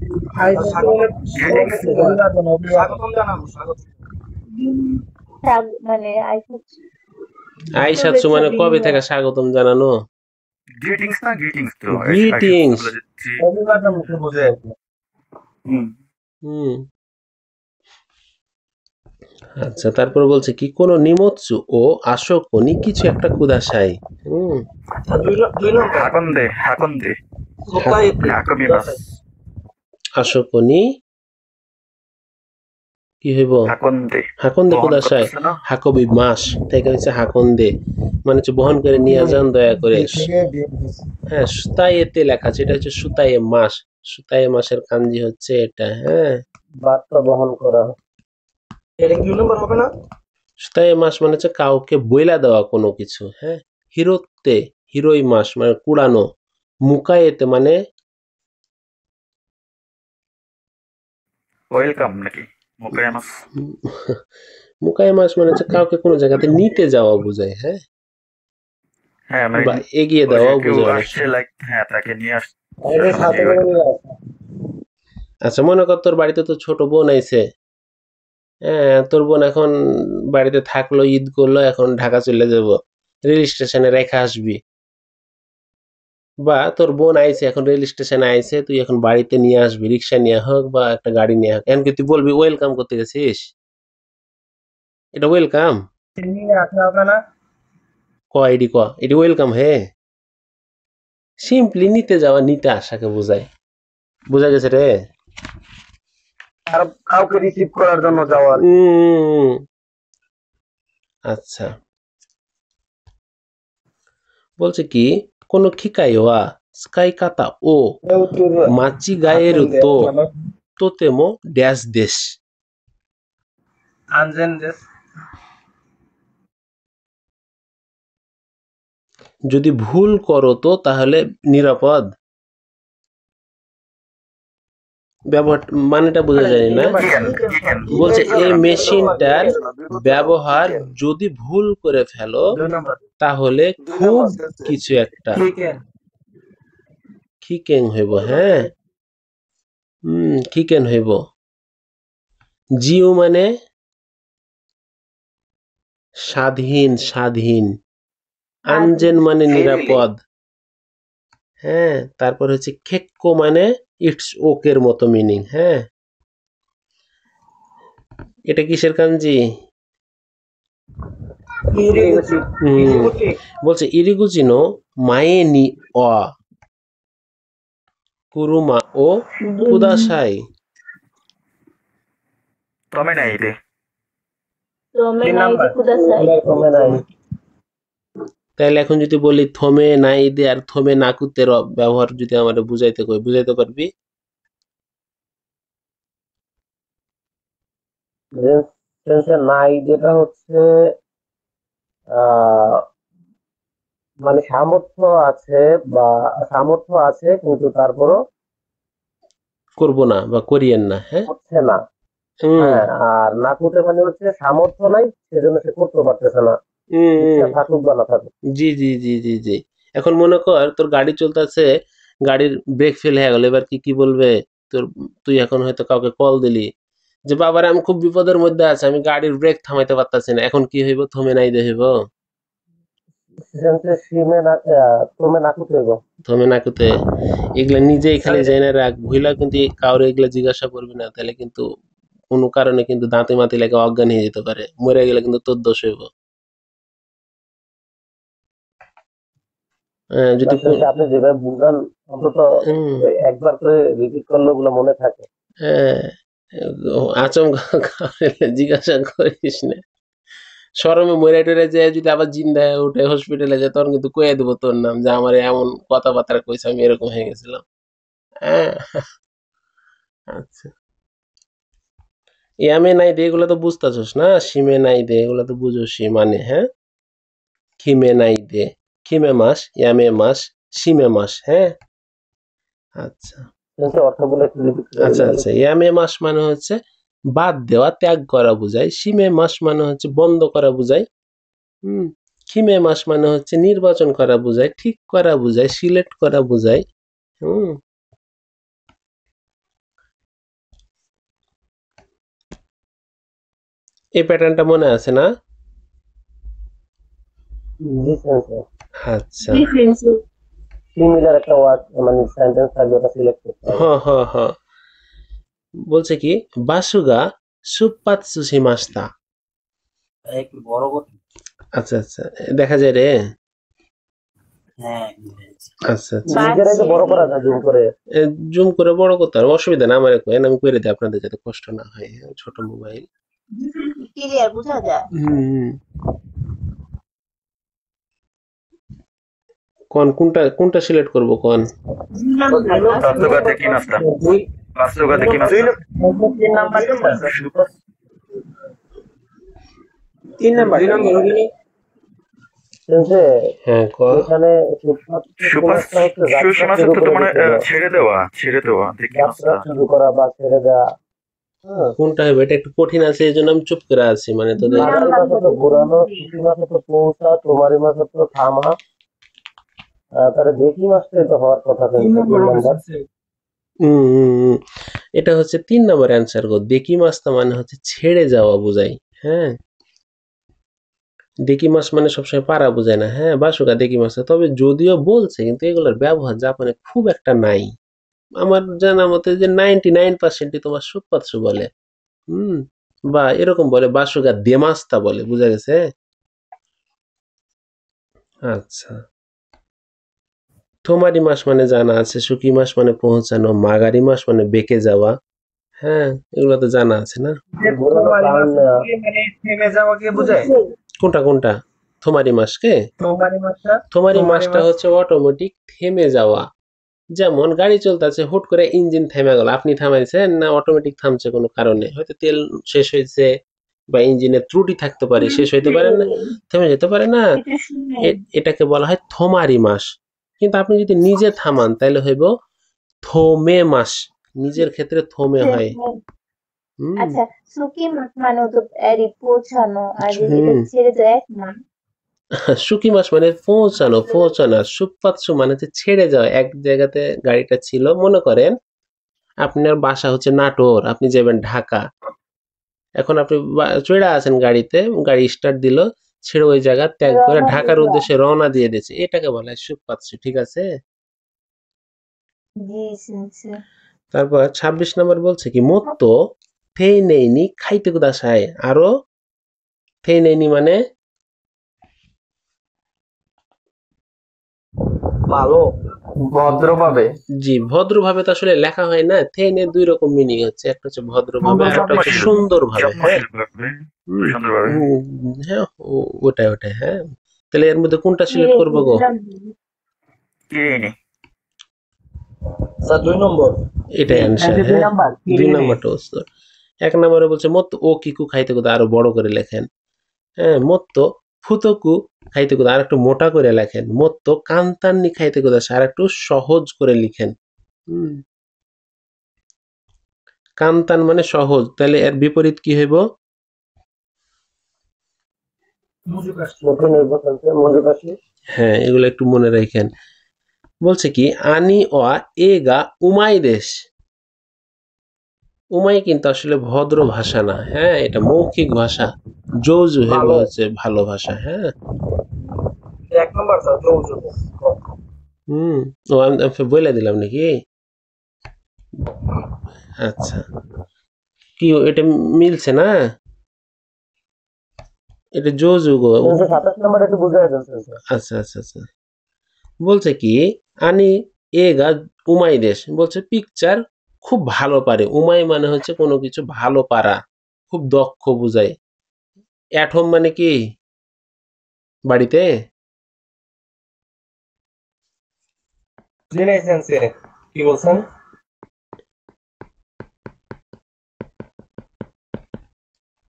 আই সাতশো মানে কবে থেকে স্বাগতম জানানো। গ্রিটিংস না, গ্রিটিংস তো গ্রিটিংস। আচ্ছা, তারপর বলছে কি কোন নিমৎসু ও আশোকনি কিছু একটা কুদাশাই। হাকন্দে হাকন্দে হাকমিমাস আশোকনি কি হইব, হাকন্দে হাকন্দে কুদাশাই, হাকবি মাস থেকে হচ্ছে হাকন্দে, মানে হচ্ছে বহন করে নিয়ে যান দয়া করে। হ্যাঁ, সুতাইয়েতে লেখা আছে, এটা হচ্ছে সুতাইয়ে মাস। সুতাইয়ে মাসের কাঞ্জি হচ্ছে এটা। হ্যাঁ, বার্তা বহন করা, এটা কি নম্বর হবে না? সুতাইয়ে মাস মানে হচ্ছে কাউকে বইলা দেওয়া কোনো কিছু। হ্যাঁ, হিরোতে হিরোই মাস মানে কুড়ানো। মুকায়েতে মানে ওয়েলকাম নাকি মুকায়ামাস। মুকায়েমাস মানে হচ্ছে কাউকে কোনো জায়গাতে নিতে যাওয়া বোঝায়। হ্যাঁ, হ্যাঁ মানে বা এগিয়ে দেওয়া কেউ বোঝায়। আসছে, লাইক হ্যাঁ তাকে নিয়ে আসছে। আচ্ছা, মনে কর তোর বাড়িতে তো ছোট বোন আইছে। হ্যাঁ, তোর বোন এখন বাড়িতে থাকলো, ঈদ করলো, এখন ঢাকা চলে যাব, রেল স্টেশনে রেখে আসবি। বা তোর বোন আইছে, এখন রেল স্টেশনে আইছে, তুই এখন বাড়িতে নিয়ে আসবি, রিক্সা নিয়ে হোক বা একটা গাড়ি নিয়ে হোক। এখন কি তুই বলবি ওয়েলকাম করতে গেছিস? এটা ওয়েলকাম ক, এডি ক, এটি ওয়েলকাম? হে, সিম্পলি নিতে যাওয়া, নিতে আসাকে বোঝায়। বোঝা গেছে রে? আর কাউকে রিসিভ করার জন্য যাওয়ার। আচ্ছা, বলছে কি কোন খিকাইওয়া স্কাই কাতা ও মাচি গায়ের তো তোতেমো ড্যাশ দেশ। আনজেন দেশ, যদি ভুল করো তো তাহলে নিরাপদ। ব্যবহার মানেটা বোঝা যায় না। বলছে এই মেশিনটার ব্যবহার যদি ভুল করে ফেলো তাহলে খুব কিছু একটা খিকেন হইব। হ্যাঁ, খিকেন হইব। জিও মানে স্বাধীন, স্বাধীন। আনজেন মানে নিরাপদ। হ্যাঁ, তারপর হচ্ছে খেক্কো মানে ইটস ওকের মতো মিনিং। হ্যাঁ, এটা কিসের কাঞ্জি? ইরিগুচি। হুম, বলছে ইরিগুচি নো মায়ে নি ওয়া কুরুমা ও কুদাসাই। তমে নাই দে। 止めないでください。 কমে নাই। তাহলে এখন যদি বলি থমে নাই দে আর থমে নাকুতের ব্যবহার যদি আমাদের বুঝাইতে কই, বুঝাইতে পারবি? টেন্সে নাই যেটা হচ্ছে মানে সামর্থ্য আছে কিন্তু তারপরও করবো না বা করিয়েন না। হ্যাঁ, হচ্ছে না। হুম, হ্যাঁ, আর নাকুতে মানে হচ্ছে সামর্থ্য নাই, সেজন্য সে করতে পারতেছে না, হুম, ইচ্ছা হুম। থাকুক বা না থাকুক। জি জি জি জি জি। এখন মনে কর তোর গাড়ি চলতেছে, গাড়ির ব্রেক ফেল হয়ে গেল, এবার কি বলবে তোর? তুই এখন হয়তো কাউকে কল দিলি যে বাবারে আমি খুব বিপদের মধ্যে আছি, আমি গাড়ির ব্রেক থামাইতে পারতাছি না, এখন কি হইব? থমে নাই দে হইব। টেন্সে তুমি নাকুতে হইব। থমে নাকুতে এগুলা নিজেই খালি জেনে রাখ, ভুইলা কিন্তু কাউরে এগুলা জিজ্ঞাসা করবি না, তাহলে কিন্তু কোনো কারণে কিন্তু দাঁতে মাতি লেগে অজ্ঞান হয়ে যেতে পারে, মরে গেলে কিন্তু তোর দোষ হইব। যদি টেন্সে আপনি যেভাবে বুঝান অন্তত হুম, একবার করে রিপিট করলে ওগুলো মনে থাকে। হ্যাঁ, আচমকা কাউরে জিজ্ঞাসা করিস না। শরমে মরে টরে যায় যদি আবার জিন্দা হয়ে উঠে হসপিটালে যায়, তখন কিন্তু কয়ে দেবো তোর নাম যে আমার এমন কথাবার্তা কইছে, আমি এরকম হয়ে গেছিলাম। হ্যাঁ, আচ্ছা। ইয়ামে নাই দে এগুলো তো বুঝতেছস না, সিমে নাই দে এগুলো তো বুঝোসি মানে। হ্যাঁ, খিমে নাই দে, খিমে মাস, ইয়ামে মাস, সিমে মাস। হ্যাঁ, আচ্ছা টেন্সে অর্থগুলো একটু রিপিট করে আচ্ছা দিবেন। আচ্ছা। ইয়ামে মাস মানে হচ্ছে বাদ দেওয়া, ত্যাগ করা বুঝায়। সিমে মাস মানে হচ্ছে বন্ধ করা বুঝায়। হুম, খিমে মাস মানে হচ্ছে নির্বাচন করা বুঝায়, ঠিক করা বুঝায়, সিলেক্ট করা বুঝায়। হুম, এই প্যাটার্নটা মনে আছে না? জি টেন্সে আচ্ছা, Difference. সিমিলার একটা ওয়ার্ড মানে সেন্টেন্স থাকবে, ওটা সিলেক্ট করতে হ হবে। হ হ। বলছে কি বাসুগা সুপাতসু শিমাস্তা। একটু বড় কথা। আচ্ছা আচ্ছা, দেখা যায় রে। হ্যাঁ, আচ্ছা আচ্ছা, নিজেরাই তো বড় করা যায় জুম করে। জুম করে বড় করতে হবে, অসুবিধা না, আমার কয়েন আমি করে দিই আপনাদের যাতে কষ্ট না হয়। ছোট মোবাইল। Clear বোঝা যায়। হুম, কোনটা সিলেক্ট করব কোন? বাস্তুকা দেখি মাস্তা। দুই বাস্তুকা দেখি মাস্তা। 3 নাম্বার তিন নাম্বার টেন্সে হ্যাঁ ক। এখানে সুপারস্টার হচ্ছে যাত্রা সুসীমা শুরু তো করে মানে দিতে, ছেড়ে দেওয়া দেখি যাত্রা মাস্তা। শুরু করা বা ছেড়ে দেওয়া। হ্যাঁ, কোনটা হবে? এটা একটু কঠিন আছে, এই জন্য আমি চুপ করে আছি, মানে তোদের। মাঝারি মাছ হতো ঘোরানো, সুতি মাছ হতো পৌঁছা, তোমারি মাছ হতো থামা। তাহলে দেখি মাছটাই তো হওয়ার কথা। টেন্সে 3 নাম্বার। এটা হচ্ছে 3 নম্বর অ্যান্সার গো। দেকি মাস্তা মানে হচ্ছে ছেড়ে যাওয়া বুঝাই। হ্যাঁ, দেকি মাছ মানে সবসময় পারা বোঝায় না। হ্যাঁ, বাসুকা দেকি মাছ, তবে যদিও বলছে কিন্তু এগুলোর ব্যবহার জাপানে খুব একটা নাই। আমার জানা মতে যে 99%ই তোমার সুপাতসু বলে। হুম, বা এরকম বলে বাসুকা দেমাস্তা বলে, বুঝা গেছে? আচ্ছা, থোমারি মাস মানে জানা আছে, সুকি মাস মানে পৌঁছানো, মাগারি মাস মানে বেঁকে যাওয়া। হ্যাঁ, এগুলো তো জানা আছে না? ঘোরানো টার্ন নেওয়া। থেমে যাওয়াকে বোঝায়। কোনটা থোমারি মাসকে? তোমারি মাছটা থোমারি মাসটা হচ্ছে অটোমেটিক থেমে যাওয়া। যেমন গাড়ি চলতেছে, হুট করে ইঞ্জিন থেমে গেল, আপনি থামাইছেন না অটোমেটিক থামছে কোনো কারণে? হয়তো তেল শেষ হয়েছে বা ইঞ্জিনের ত্রুটি থাকতে পারে, শেষ হইতে পারে না, থেমে যেতে পারে না। এটা শুনে এটাকে বলা হয় থোমারি মাস। কিন্তু আপনি যদি নিজে থামান তাহলে হইব থোমে মাস। নিজের ক্ষেত্রে থমে হয়। হুম, আচ্ছা, সুকি মাছ মানে তো এরই পৌঁছানো, আর এটা হুম। ছেড়ে যায় এক না। সুকি মাস মানে পৌঁছানো, সুপাতসু মানে হচ্ছে ছেড়ে যাওয়া। এক জায়গাতে গাড়িটা ছিল, মনে করেন আপনার বাসা হচ্ছে নাটোর, আপনি যাবেন ঢাকা। এখন আপনি চড়ে আছেন গাড়িতে, গাড়ি স্টার্ট দিল, ছেড়ে ওই জায়গা ত্যাগ করে রওনা ঢাকার দেওয়া। উদ্দেশ্যে রওনা দিয়ে দিয়েছে, এটাকে বলা হয় সুপাতসু। ঠিক আছে? জি শুনছি। তারপর 26 নম্বর বলছে কি মত্ত থেই নেইনি খাইতে কুদাসাই আরো থেই নেইনি মানে ভালো ভদ্রভাবে জি ভদ্রভাবে তো আসলে লেখা হয় না থেইনের দুই রকম মিনিং হচ্ছে একটা হচ্ছে ভদ্রভাবে আর একটা হচ্ছে সুন্দরভাবে হ্যাঁ সুন্দরভাবে হ্যাঁ ওটাই ওটাই হ্যাঁ তাহলে এর মধ্যে কোনটা সিলেক্ট করবো গো কিরিনি স্যার 2 নম্বর এটাই অ্যান্সার হ্যাঁ 2 নম্বরটা উত্তর 1 নম্বরে বলছে মত ও কিকু খাইতে কুদা আরো বড় করে লেখেন হ্যাঁ মত ফুতকু খাইতে কুদা আর একটু মোটা করে লেখেন মত কান্তান্নি খাইতে কুদা আর একটু সহজ করে লিখেন কান্তান মানে সহজ তাহলে এর বিপরীত কি হইব হ্যাঁ এগুলো একটু মনে রাখেন বলছে কি আনি ও এগা উমাই দেশ উমাই কিন্তু আসলে ভদ্র ভাষা না হ্যাঁ এটা মৌখিক ভাষা জৌজু হেবে হচ্ছে ভালো ভাষা হ্যাঁ 1 নম্বর স্যার জৌজু ও আমি বলে দিলাম নাকি আচ্ছা কি এটা মিলছে না এটা জৌজু গো 27 নম্বর একটু বুঝাই দেন আচ্ছা আচ্ছা আচ্ছা বলছে কি আনি এগা উমাই দেশ বলছে পিকচার খুব ভালো পারে উমাই মানে হচ্ছে কোনো কিছু ভালো পারা খুব দক্ষ বুঝায় অ্যাট হোম মানে কি বাড়িতে জি নাই সেন্সে কি বলছেন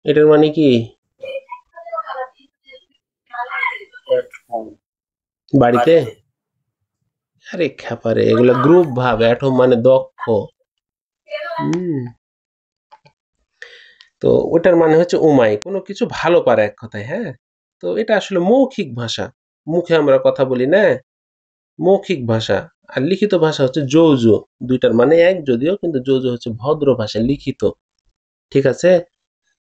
এটার মানে কি বাড়িতে আরে খ্যাপারে এগুলো গ্রুপ ভাব অ্যাট হোম মানে দক্ষ তো ওটার মানে হচ্ছে উমাই কোনো কিছু ভালো পারে এক কথায় হ্যাঁ তো এটা আসলে মৌখিক ভাষা মুখে আমরা কথা বলি না মৌখিক ভাষা আর লিখিত ভাষা হচ্ছে জৌজু দুইটার মানে এক যদিও কিন্তু জৌজু হচ্ছে ভদ্র ভাষা লিখিত ঠিক আছে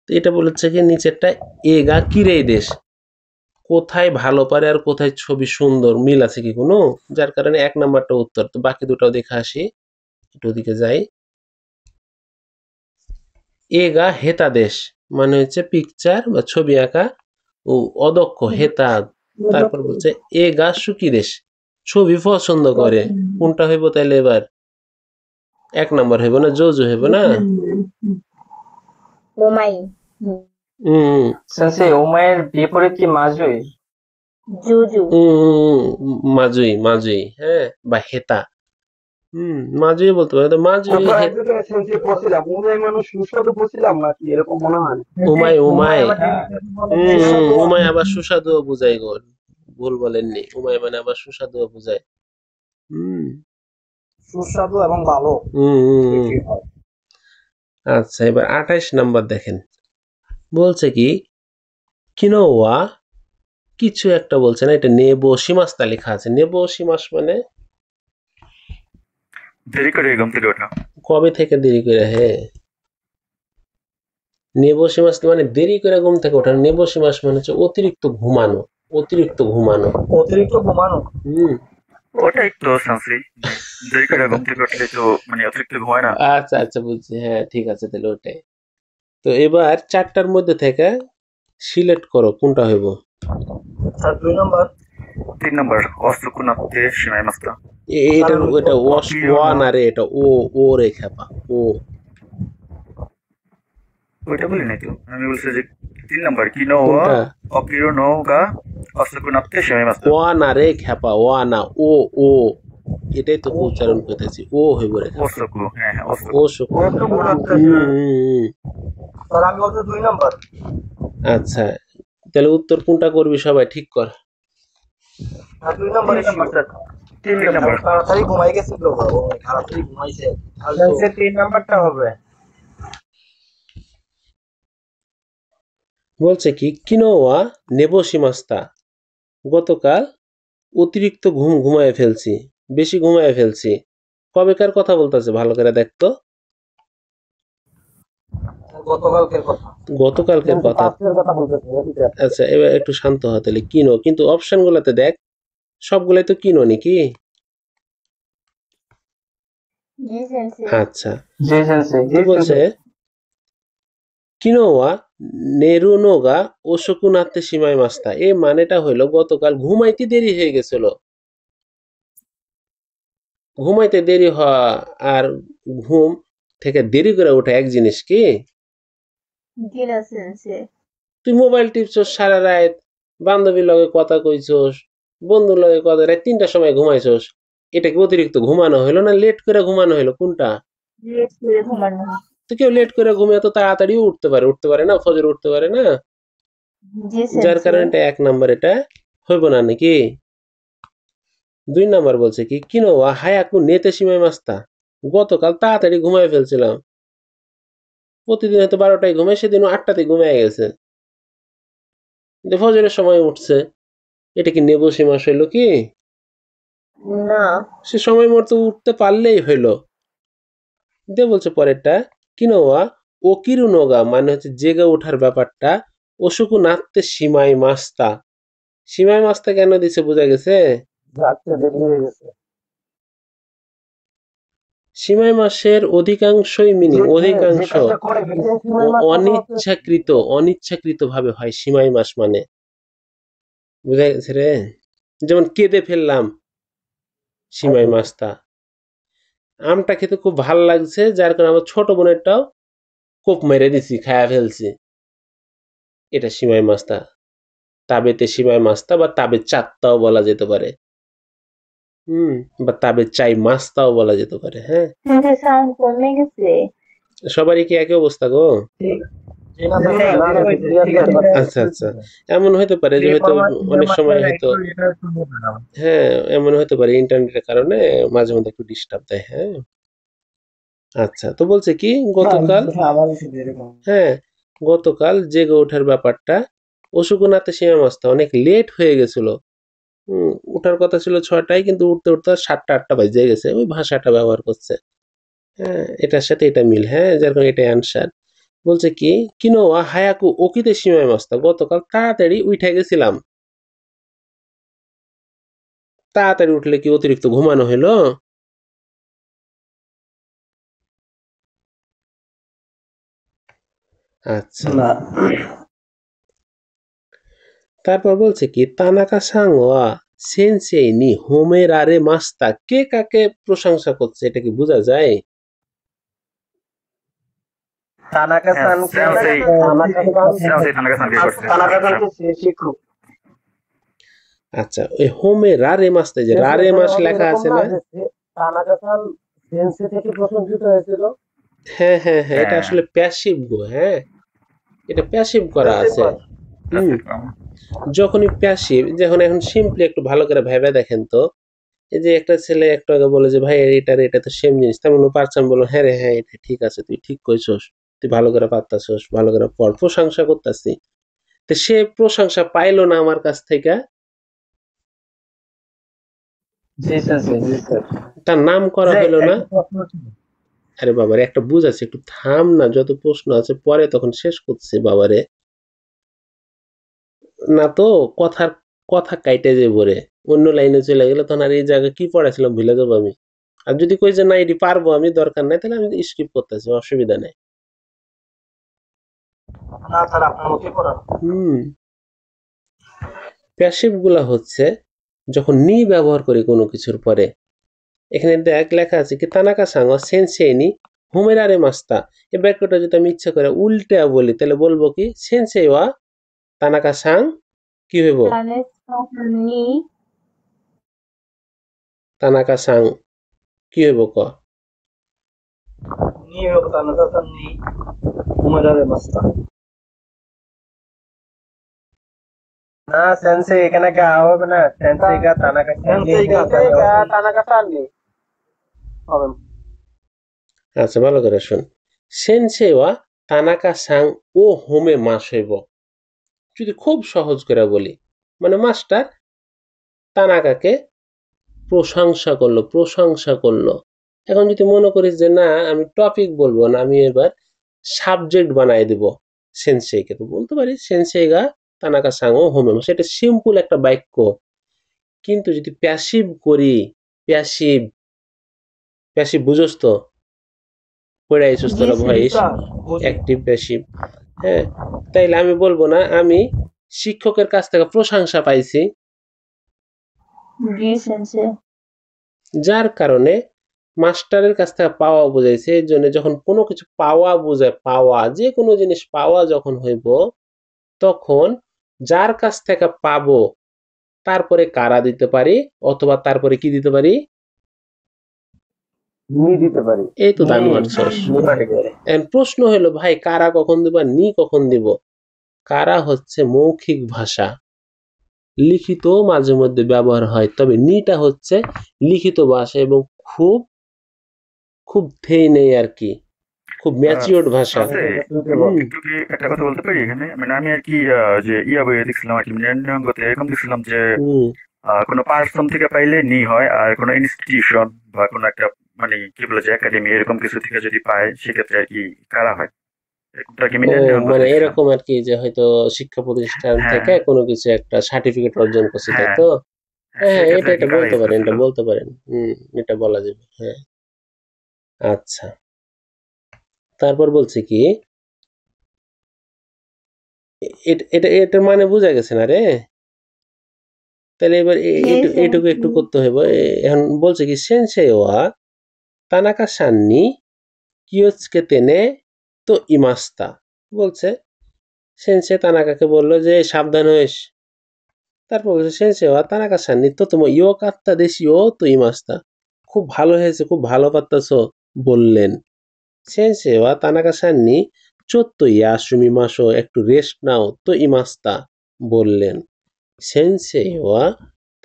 তো এটা বলেছে কি নিচেরটা এগা কিরে দেশ কোথায় ভালো পারে আর কোথায় ছবি সুন্দর মিল আছে কি কোনো যার কারণে 1 নাম্বারটা উত্তর তো বাকি দুটাও দেখে আসি একটু ওদিকে যাই এগা হেতা দেশ মানে হচ্ছে পিকচার বা ছবি আঁকা ও অদক্ষ হেতা তারপর বলছে এগা সুকি দেশ ছবি পছন্দ করে কোনটা হইব তাইলে এবার 1 নাম্বার হইব না জৌজু হইব না ওমাই সেন্সে উমাইয়ের বিপরীত কি মাজুই জুজু মাজুই মাজুই হ্যাঁ বা হেতা মাজুই বলতে পারে মাজুই উমাই মানুষ সুস্বাদু বলছিলাম নাকি এরকম মনে হয় উমাই উমাই উমাই আবার সুস্বাদু বুঝাই গো ভুল বলেননি উমাই মানে আবার সুস্বাদু বুঝায় সুস্বাদু এবং ভালো আচ্ছা এবার 28 নাম্বার দেখেন বলছে কি কিনোয়া কিছু একটা বলছে না এটা নেবো সীমাস্তা লেখা আছে নেবো সীমাস মানে দেরি করে ঘুম থেকে ওঠা কবে থেকে দেরি করে হ্যাঁ নেবো সীমাস মানে দেরি করে ঘুম থেকে ওঠা নেবো সীমাস মানে হচ্ছে অতিরিক্ত ঘুমানো ওটাই তো শান্তি দেরি করে ঘুম থেকে উঠলে তো মানে অতিরিক্ত ঘুমায় না আচ্ছা আচ্ছা বুঝছি হ্যাঁ ঠিক আছে তাহলে ওটাই তো এবার 4টার মধ্যে থেকে সিলেক্ট করো কোনটা হইব স্যার 2 নম্বর 3 নম্বর অসুকুনাতে সীমায় মাস্তা এটা এটা ওয়া না রে এটা ও রে খেপা ও ওইটা বলি নাই তো আমি বলছি যে 3 নম্বর কিনো কোনটা অকিরো নো গা অসুকুনাতে সীমায় মাস্তা ওয়া না রে খেপা ওয়া না ও এটাই তো উচ্চারণ করতেছি ও হইব রে অসুকু হ্যাঁ হ্যাঁ ও সুকু স্যার আমি বলছি 2 নম্বর আচ্ছা তাহলে উত্তর কোনটা করবি সবাই ঠিক কর 2 নম্বরে 3 নম্বর তাড়াতাড়ি ঘুমাই গেছে তো তাড়াতাড়ি ঘুমাইছে সেন্সে 3 নাম্বারটা হবে বলছে কি কিনোয়া নেবো সীমাস্তা গতকাল অতিরিক্ত ঘুমায় ফেলছি বেশি ঘুমায় ফেলছি কবেকার কথা বলতেছে ভালো করে দেখতো গতকালকের কথা আচ্ছা এবার একটু শান্ত হ তাহলে কিনো কিন্তু অপশন গুলাতে দেখ সবগুলাই তো কিনো নাকি আচ্ছা জি সেন্সে কি বলছে কিনোয়া নেরুনোগা ওশকুনাতে সীমায় মাস্তা এই মানেটা হইলো গতকাল ঘুমাইতে দেরি হয়ে গেছিল। ঘুমাইতে দেরি হওয়া আর ঘুম থেকে দেরি করে ওঠা এক জিনিস কি? Gina sensei. তুই মোবাইল টিপছস সারা রাত, বান্ধবীর লগে কথা কইছস, বন্ধুর লগে কথা, রাত ৩টার সময় ঘুমাইছস, এটা কি অতিরিক্ত ঘুমানো হইলো না লেট করে ঘুমানো হইলো? কোনটা? Late করে ঘুমানো হয়। তো কেউ লেট করে ঘুমিয়ে তো তাড়াতাড়িও উঠতে পারে না, ফজর উঠতে পারে না, জি যার কারণে sensei. এটা ১ নাম্বার, এটা হইব না নাকি? ২ নাম্বার বলছে কি কিনোয়া হায়াকু নেতে সীমায় মাস্তা গতকাল তাড়াতাড়ি ঘুমাই ফেলছিলাম। প্রতিদিন হয়তো ১২টায় ঘুমায়, সেদিনও ৮টাতে ঘুমায় গেছে, কিন্তু ফজরের সময় উঠছে। এটা কি নেবো সীমাস হইলো কি? না। সে সময় মতো উঠতে পারলেই হইলো। দিয়ে বলছে পরেরটা কিনোয়া ও কিরুনোগা মানে হচ্ছে জেগে ওঠার ব্যাপারটা ওসুকু নাতে সীমাই মাস্তা। সীমাই মাস্তা কেন দিছে বোঝা গেছে? রাত্রে দেরি হয়ে গেছে। সীমাই মাসের অধিকাংশই মিনিং যে অধিকাংশ কাজটা করে ফেলছে সীমাই মাস অনিচ্ছাকৃত ভাবে হয় সীমাই মাস মানে, বুঝা গেছে রে? যেমন কেঁদে ফেললাম সীমাই মাস্তা, আমটা খেতে খুব ভাল লাগছে যার কারণে আমার ছোট বোনেরটাও কোপ মেরে দিছি, খায়া ফেলছি, এটা সীমাই মাস্তা। তাবেতে সীমাই মাস্তা বা তাবে চাত্তাও বলা যেতে পারে, বা তাবে চাই মাস্তাও বলা যেতে পারে। হ্যাঁ, Sensei sound কমে গেছে। সবারই কি একই অবস্থা গো? আচ্ছা আচ্ছা, এমন হতে পারে যে হয়তো অনেক সময় হয়তো, হ্যাঁ এমন হতে পারে ইন্টারনেটের কারণে মাঝে মধ্যে একটু ডিস্টার্ব দেয়। হ্যাঁ আচ্ছা, তো বলছে কি গতকাল জেগে ওঠার ব্যাপারটা অসুকুনাতে সীমা মাস্তা অনেক লেট হয়ে গেছিল। উঠার কথা ছিল ৬টায়, কিন্তু উঠতে উঠতে ৭টা ৮টা বাজে গেছে, ওই ভাষাটা ব্যবহার করছে। হ্যাঁ, এটার সাথে এটা মিল। হ্যাঁ, যার কারণে এটাই আনসার। বলছে কি কিনোয়া হায়াকু ওকিতে সীমায় মাস্তা গতকাল তাড়াতাড়ি উঠে গেছিলাম। তাড়াতাড়ি উঠলে কি অতিরিক্ত ঘুমানো হইলো? আচ্ছা, তারপর বলছে কি তানাকা সাং ওয়া সেনসেই নি হোমেরারে মাস্তা, কে কাকে প্রশংসা করছে এটা কি বোঝা যায়? আচ্ছা, ওই হোমে রারে মাস্তা, যে রারে মাস লেখা আছে না, হ্যাঁ হ্যাঁ হ্যাঁ, এটা আসলে প্যাসিভ গো। হ্যাঁ, এটা প্যাসিভ করা আছে। যখনই প্যাসিভ, যখন এখন সিম্পলি একটু ভালো করে ভেবে দেখেন তো, এই যে একটা ছেলে একটু আগে বলে যে ভাই এটা তো সেম জিনিস, তেমন পারছাম বলো হ্যাঁ রে হ্যাঁ এটা ঠিক আছে, তুই ঠিক কইছস, তুই ভালো করে পারতাছস, ভালো করে পড়, প্রশংসা করতাছি। তো সে প্রশংসা পাইলো না আমার কাছ থেকে, তার নাম করা হইলো না। আরে বাবারে একটা বুঝাচ্ছে, একটু থাম না, যত প্রশ্ন আছে পরে তখন শেষ করছি বাবারে, না তো কথা কাইটে যে বরে অন্য লাইনে চলে গেলে তখন আর এই জায়গায় কি পড়াছিলাম ভুলে যাবো আমি। আর যদি কই যে না এটি পারবো আমি, দরকার নাই, তাহলে আমি স্কিপ করতেছি, অসুবিধা নেই। প্যাসিভ গুলা হচ্ছে যখন নি ব্যবহার করি কোনো কিছুর পরে। এখানে দেখ লেখা আছে কি তানাকা সাং সেনসেই নি হোমেরারে মাস্তা, এই বাক্যটা যদি আমি ইচ্ছা করে উল্টে বলি তাহলে বলবো কি সেনসেই ওয়া তানাকা সাং কি হইব? তানাকা সাং কি হইব ক? না সেন্সেই এখানে গা হবে না, সেন্সেই গা তানাকা সান নেই হবে। আচ্ছা, ভালো করে শুন, সেনসেই ওয়া তানাকা সাং ও হোমে মাস হইব। যদি খুব সহজ করে বলি মানে মাস্টার তানাকাকে প্রশংসা করলো। এখন যদি মনে করিস যে না আমি টপিক বলবো না, আমি এবার সাবজেক্ট বানাই দিব সেনসেইকে, তো বলতে পারি সেনসেই গা তানাকা সাং ও হোমে মাস, এটা সিম্পল একটা বাক্য। কিন্তু যদি প্যাসিভ করি, প্যাসিভ বুঝোস তো? পড়ে আইছস তোরা ভয়েস, অ্যাক্টিভ প্যাসিভ। হ্যাঁ, তাইলে আমি বলবো না আমি শিক্ষকের কাছ থেকে প্রশংসা পাইছি, জি সেন্সে। যার কারণে মাস্টারের কাছ থেকে পাওয়া বুঝাইছে। এই জন্য যখন কোনো কিছু পাওয়া বুঝায়, পাওয়া যে কোনো জিনিস পাওয়া যখন হইব, তখন যার কাছ থেকে পাবো তারপরে কারা দিতে পারি, অথবা তারপরে কি দিতে পারি? নি দিতে পারি। এই তো দান মারছস। এখন প্রশ্ন হলো ভাই, কারা কখন দিব আর নি কখন দিব? কারা হচ্ছে মৌখিক ভাষা, লিখিত মাঝে মধ্যে ব্যবহার হয়, তবে নিটা হচ্ছে লিখিত ভাষা এবং খুব খুব থেই নেই আর কি, খুব ম্যাচিওর্ড ভাষা। আছে হুম, একটু কি একটা কথা বলতে পারি এখানে? মানে আমি আর কি যে বইয়ে দেখছিলাম আর কি, নিয়মগত এরকম দেখছিলাম যে হুম। কোনো পার্সন থেকে পাইলে নি হয়, আর কোনো ইনস্টিটিউশন বা কোনো একটা মানে কি বলে যে একাডেমি এরকম কিছু থেকে যদি পায় সেক্ষেত্রে আর কি কারা হয়, এরকমটা কি আমি ও নিয়মগত মানে দেখছিলাম। এরকম আর কি, যে হয়তো শিক্ষা প্রতিষ্ঠান হ্যাঁ থেকে কোনো কিছু একটা সার্টিফিকেট অর্জন করছে, তাই হ্যাঁ তো? হ্যাঁ, হ্যাঁ, সেক্ষেত্রে এটা আর কি এটা কারা বলতে ইউজ পারেন, করছিল। এটা বলতে পারেন। এটা বলা যাবে, হ্যাঁ। আচ্ছা, তারপর বলছে কি, এটার মানে বোঝা গেছে না রে? তাহলে এবার জি এটুকু সেন্সে। একটু করতে হবে। এখন বলছে কি, সেন্সেই ওয়া তানাকা সান্নি কিয়োস্কে তেনে তো ইমাস্তা। বলছে সেন্সে তানাকাকে বললো যে সাবধান হইস। তারপর বলছে সেন্সে ওয়া তানাকা সান্নি তো তোমার ইয়ো কাত্তা দেশিও তো ইমাস্তা। খুব ভালো হয়েছে, খুব ভালো পারতাছো, বললেন। সেন্সে ওয়া তানাকা সান্নি চোত্তো ইয়াসুমি মাসো, একটু রেস্ট নাও তো ইমাস্তা, বললেন। সেন্সেই ওয়া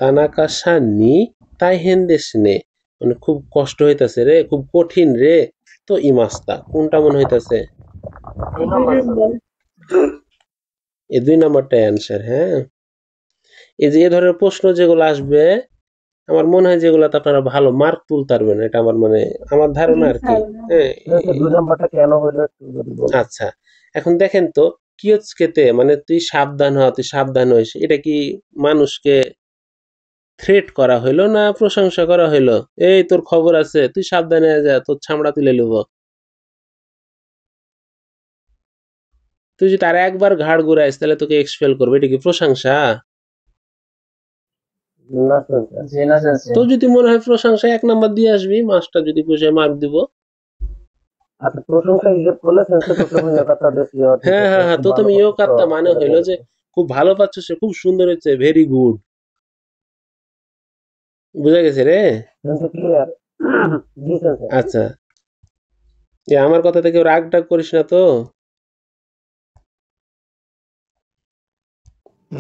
তানাকা সান্নি তাইহেন দেশু নে, মানে খুব কষ্ট হইতাছে রে, খুব কঠিন রে, তো ইমাস্তা। কোনটা মনে হইতাছে? এই 2 নাম্বারটাই অ্যান্সার। হ্যাঁ, এই যে এ ধরনের প্রশ্ন যেগুলো আসবে, আমার মনে হয় যেগুলাতে আপনারা ভালো মার্ক তুলতে পারবেন, এটা আমার মানে আমার ধারণা আর কি। হ্যাঁ, দুই নাম্বারটা কেন হইলো একটু যদি বলেন। আচ্ছা, এখন দেখেন তো, কিয়ৎস্কেতে মানে তুই সাবধান হ, তুই সাবধান হইস, এটা কি মানুষকে থ্রেট করা হইলো না প্রশংসা করা হইলো? এই তোর খবর আছে, তুই সাবধানে যা, তোর চামড়া তুলে নেব। তুই যদি তার একবার ঘাড় ঘুরাইস তাহলে তোকে এক্সপেল করবে, এটা কি প্রশংসা? না শুনছে। জি না সেন্সে। তো যদি মনে হয় প্রশংসা, 1 নাম্বার দিয়ে আসবি, মাস্টার যদি বুঝে মার্ক দিব। আচ্ছা, প্রশংসা হিসেব করলে সেন্সে তো তুমি কথা বেশি হয়, ঠিক হ্যাঁ আছে, হ্যাঁ হ্যাঁ, খুব তো ভালো তুমি ইয়ো করতেছো, কাত্তা মানে এটা হইলো যে বলছো। খুব ভালো পাচ্ছ, সে খুব সুন্দর হয়েছে, ভেরি গুড। বুঝা গেছে রে? সেন্সে ক্লিয়ার। জি সেন্সে। আচ্ছা, এ আমার কথাতে কেউ রাগ টাগ করিস না তো?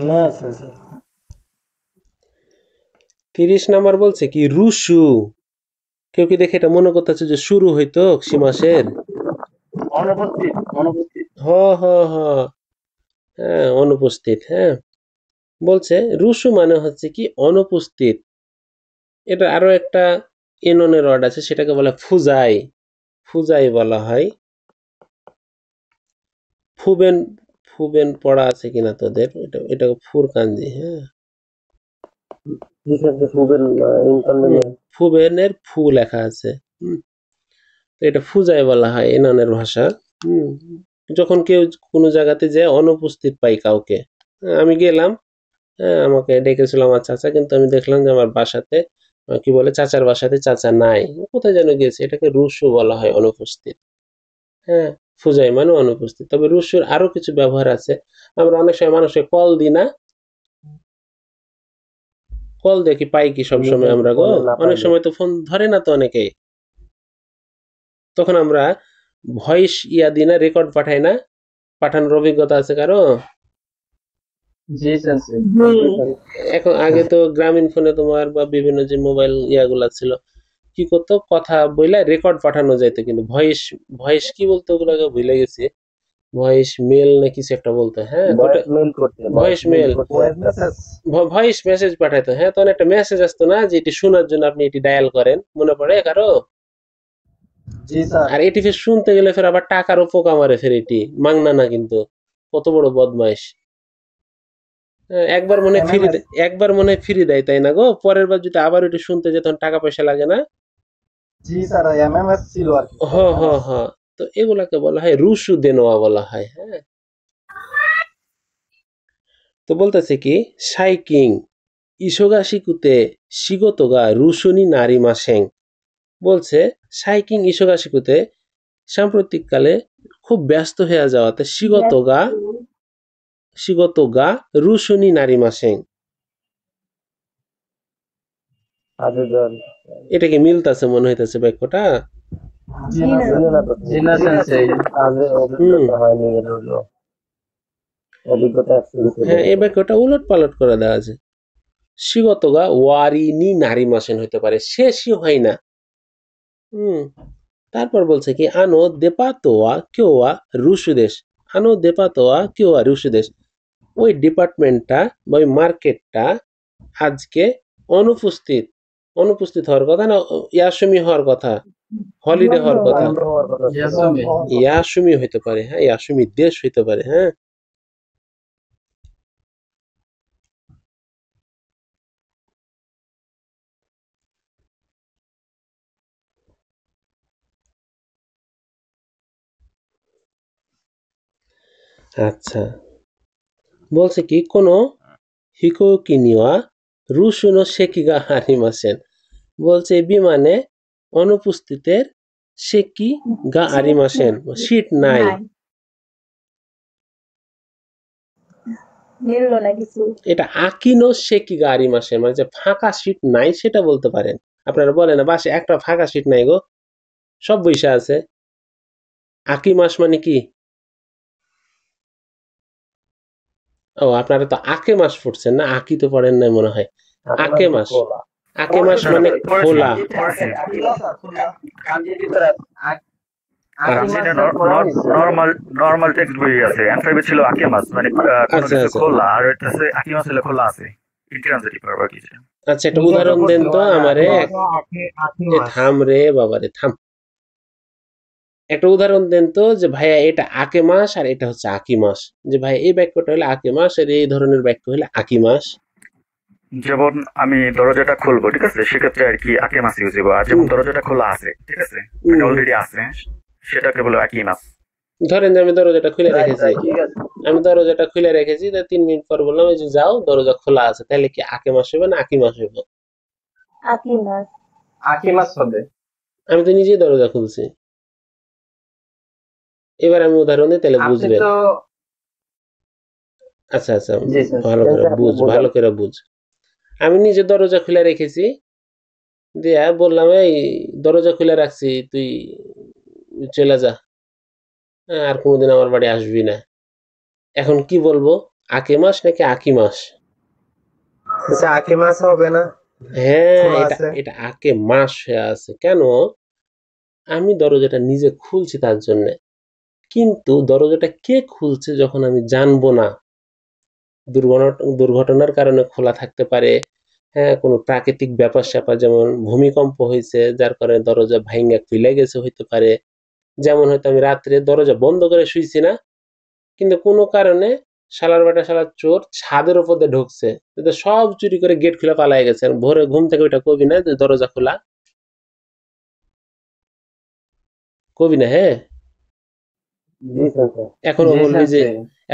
না সেন্সে। 30 নাম্বার বলছে কি, রুশু। কেউ কি দেখে এটা মনে করতেছে যে শুরু হইতো সে মাসের? অনুপস্থিত অনুপস্থিত। হ হ হ, হ্যাঁ অনুপস্থিত। হ্যাঁ, বলছে রুশু মানে হচ্ছে কি অনুপস্থিত। এটা আরো একটা এননের ওয়ার্ড আছে, সেটাকে বলে ফুজাই। ফুজাই বলা হয়। ফুবেন, ফুবেন পড়া আছে কিনা তোদের? এটা ফুর কাঞ্জি। হ্যাঁ, জি সেন্সে খুবই ইনকনভিনিয়েন্ট। ফুবেনের ফু লেখা আছে। হুম, তো এটা ফুজাই বলা হয় এননের ভাষা। হুম, যখন কেউ কোনো জায়গাতে যায় অনুপস্থিত পাই কাউকে। আমি গেলাম, হ্যাঁ, আমাকে ডেকেছিল আমার চাচা, কিন্তু আমি দেখলাম যে আমার বাসাতে কি বলে, চাচার বাসাতে চাচা নাই, কোথায় যেন গেছে, এটাকে রুশু বলা হয়, অনুপস্থিত। হ্যাঁ, ফুজাই মানে অনুপস্থিত। তবে রুশুর আরো কিছু ব্যবহার আছে। আমরা অনেক সময় মানুষকে কল দিই না? কল দিয়ে কি পাই কি জি সবসময় সেন্সে আমরা গো? বলে না অনেক পাইলে। সময় তো ফোন ধরে না তো অনেকে, তখন আমরা ভয়েস দিই না, রেকর্ড পাঠাই না? পাঠানোর অভিজ্ঞতা আছে কারো? জি সেন্সে। জি সেন্সে। এখন আগে তো গ্রামীণ ফোনে তোমার বা বিভিন্ন যে মোবাইল ইয়াগুলা ছিল, কি করতো, কথা বইলা রেকর্ড পাঠানো যাইতো, কিন্তু ভয়েস, ভয়েস কি বলতো ওগুলাকে ভুলে গেছি, ভয়েস মেল না কিছু একটা বলতো। হ্যাঁ, তো ভয়েস মেল করতে, voice mail, voice message. Voice message পাঠাইতো। হ্যাঁ, তখন একটা মেসেজ আসতো না যে এটি শোনার জন্য আপনি এটি ডায়াল করেন, মনে পড়ে কারো? জি স্যার। আর এটি ফের শুনতে গেলে ফের আবার টাকারও পোকা মারে, ফের এটি মাংনা না কিন্তু, কত বড় বদমাইশ। হ্যাঁ, এমএমএস। একবার মনে হয় ফ্রি দেয়, তাই না গো? পরের বার যদি আবার ওইটা শুনতে যেত তখন টাকা পয়সা লাগে না? জি স্যার, এমএমএস ছিল আর কি, হ হ এমএমএস। হ, তো এগুলাকে বলা হয় রুশু দেনোয়া বলা হয়। হ্যাঁ, তো বলতেছে কি সাইকিং ইসোগা শিকুতে শিগতগা রুশুনি নারী মাসেং বলছে সাইকিং ইসোগা শিকুতে সাম্প্রতিককালে খুব ব্যস্ত হয়ে যাওয়াতে শিগতগা রুশুনি নারী মাসেং আবেদন এটা কি মিলতাছে মনে হইতাছে বাক্যটা? জিনা সেন্সেই আগে অভিজ্ঞতা হয়নি এর হলো অভিজ্ঞতা হ্যাঁ এই বাক্যটা উলট পালট করে দেওয়া আছে। শিগতগা ওয়ারিনি নারী মাসেন হইতে পারে, শেষই হয় না। তারপর বলছে কি আনো দেপাতোয়া কেওয়া রুশুদেশ, আনো দেপাতোয়া কেওয়া রুশুদেশ, ওই ডিপার্টমেন্টটা বা ওই মার্কেটটা আজকে অনুপস্থিত হওয়ার কথা না ইয়াসুমি হওয়ার কথা, হলিডে হওয়ার কথা। ইয়াসুমি হইতে পারে, হ্যাঁ ইয়াসুমি দেশ হইতে পারে। হ্যাঁ আচ্ছা বলছে কি কোনো হিকোকিনিওয়া রুশুনো সেকিগা হারিমাসেন, বলছে বিমানে অনুপস্থিতের সেকি গা আরিমাসেন, সিট নাই। এটা আকিনো সেকি গা আরিমাসেন মানে যে ফাঁকা সিট নাই সেটা বলতে পারেন। আপনারা বলেন না বাসে একটা ফাঁকা সিট নাই গো, সব বইসা আছে। আকি মাস মানে কি? ও আপনারা তো আকে মাস পড়ছেন না, আকি তো পড়েন নাই মনে হয়। আকে মাস, আকে মাস মানে খোলা। নরমাল টেক্সট বই আছে অ্যান্সার ছিল আকে মাস মানে কোনো কিছু খোলা, আর হইতাছে আকি মাস হলে খোলা আছে ইন্ট্রান্সিটিভ ভার্ব আর কিছু। আচ্ছা একটা উদাহরণ দেন তো আমারে। থাম রে বাবা রে থাম, একটা উদাহরণ দেন তো যে ভাইয়া এটা আকে মাস আর এটা হচ্ছে আকি মাস, যে ভাই এই বাক্যটা হলে আকে মাস আর এই ধরনের বাক্য হলে আকি মাস। যেমন আমি দরজাটা খুলবো, ঠিক আছে, সেক্ষেত্রে আর কি আকে মাস ইউজ হইব। আর যেমন দরজাটা খোলা আছে, ঠিক আছে, অলরেডি আছে, সেটাকে বলে আকি মাস। ধরেন যে আমি দরজাটা খুলে রেখেছি, 3 মিনিট পর বললাম যে যাও দরজা খোলা আছে, তাহলে কি আকে মাস হবে না আকি মাস হবে? আকি মাস হবে। আমি তো নিজেই দরজা খুলছি। এবার আমি উদাহরণ দিই তাহলে বুঝবেন। আচ্ছা ভালো করে বুঝ। আমি নিজে দরজা খুলে রেখেছি, দিয়া বললাম এই দরজা খুলে রাখছি তুই চলে যা, আর কোনোদিন আমার বাড়ি আসবি না। এখন কি বলবো, আকে মাস নাকি আকি মাস? আকি মাস হবে না? হ্যাঁ এটা আকে মাস হয়ে আছে। কেন? আমি দরজাটা নিজে খুলছি তার জন্য, কিন্তু দরজাটা কে খুলছে যখন আমি জানবো না, দুর্ঘটনার কারণে খোলা থাকতে পারে, হ্যাঁ কোনো প্রাকৃতিক ব্যাপার স্যাপার যেমন ভূমিকম্প হয়েছে যার কারণে দরজা ভাঙা খুলে গেছে হইতে পারে। যেমন হয়তো আমি রাত্রে দরজা বন্ধ করে শুইছি না, কিন্তু কোনো কারণে শালার চোর ছাদের উপর দিয়ে ঢুকছে, সব চুরি করে গেট খুলে পালাই গেছে, ভোরে ঘুম থেকে ওইটা কবি না যে দরজা খোলা, কবি না। হ্যাঁ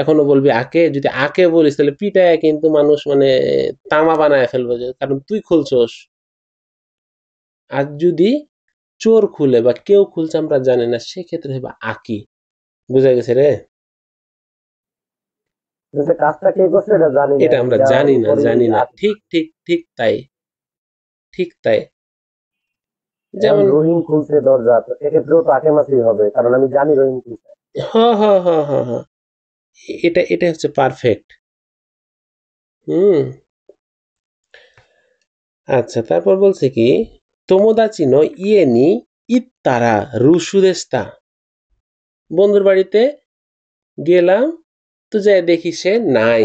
এখনো বলবি আকে, যদি আকে বলিস তাহলে পিটায় কিন্তু মানুষ মানে তামা বানায় ফেলবে, কারণ তুই খুলছস। আর যদি চোর খুলে বা কেউ খুলছে আমরা জানি না, সেক্ষেত্রে হবে আকি। বুঝা গেছে রে? এটা আমরা জানি না। ঠিক তাই যেমন রহিম খুলছে দরজা, তো এক্ষেত্রেও তো আকে মাসই হবে, কারণ আমি জানি রহিম খুলছে। হ্যাঁ এটা হচ্ছে পারফেক্ট। আচ্ছা তারপর বলছে কি তোমোদাচি নো ইয়ে নি ইত্তারা রুসুদেস্তা, বন্ধুর বাড়িতে গেলাম তো যাই দেখি সে নাই।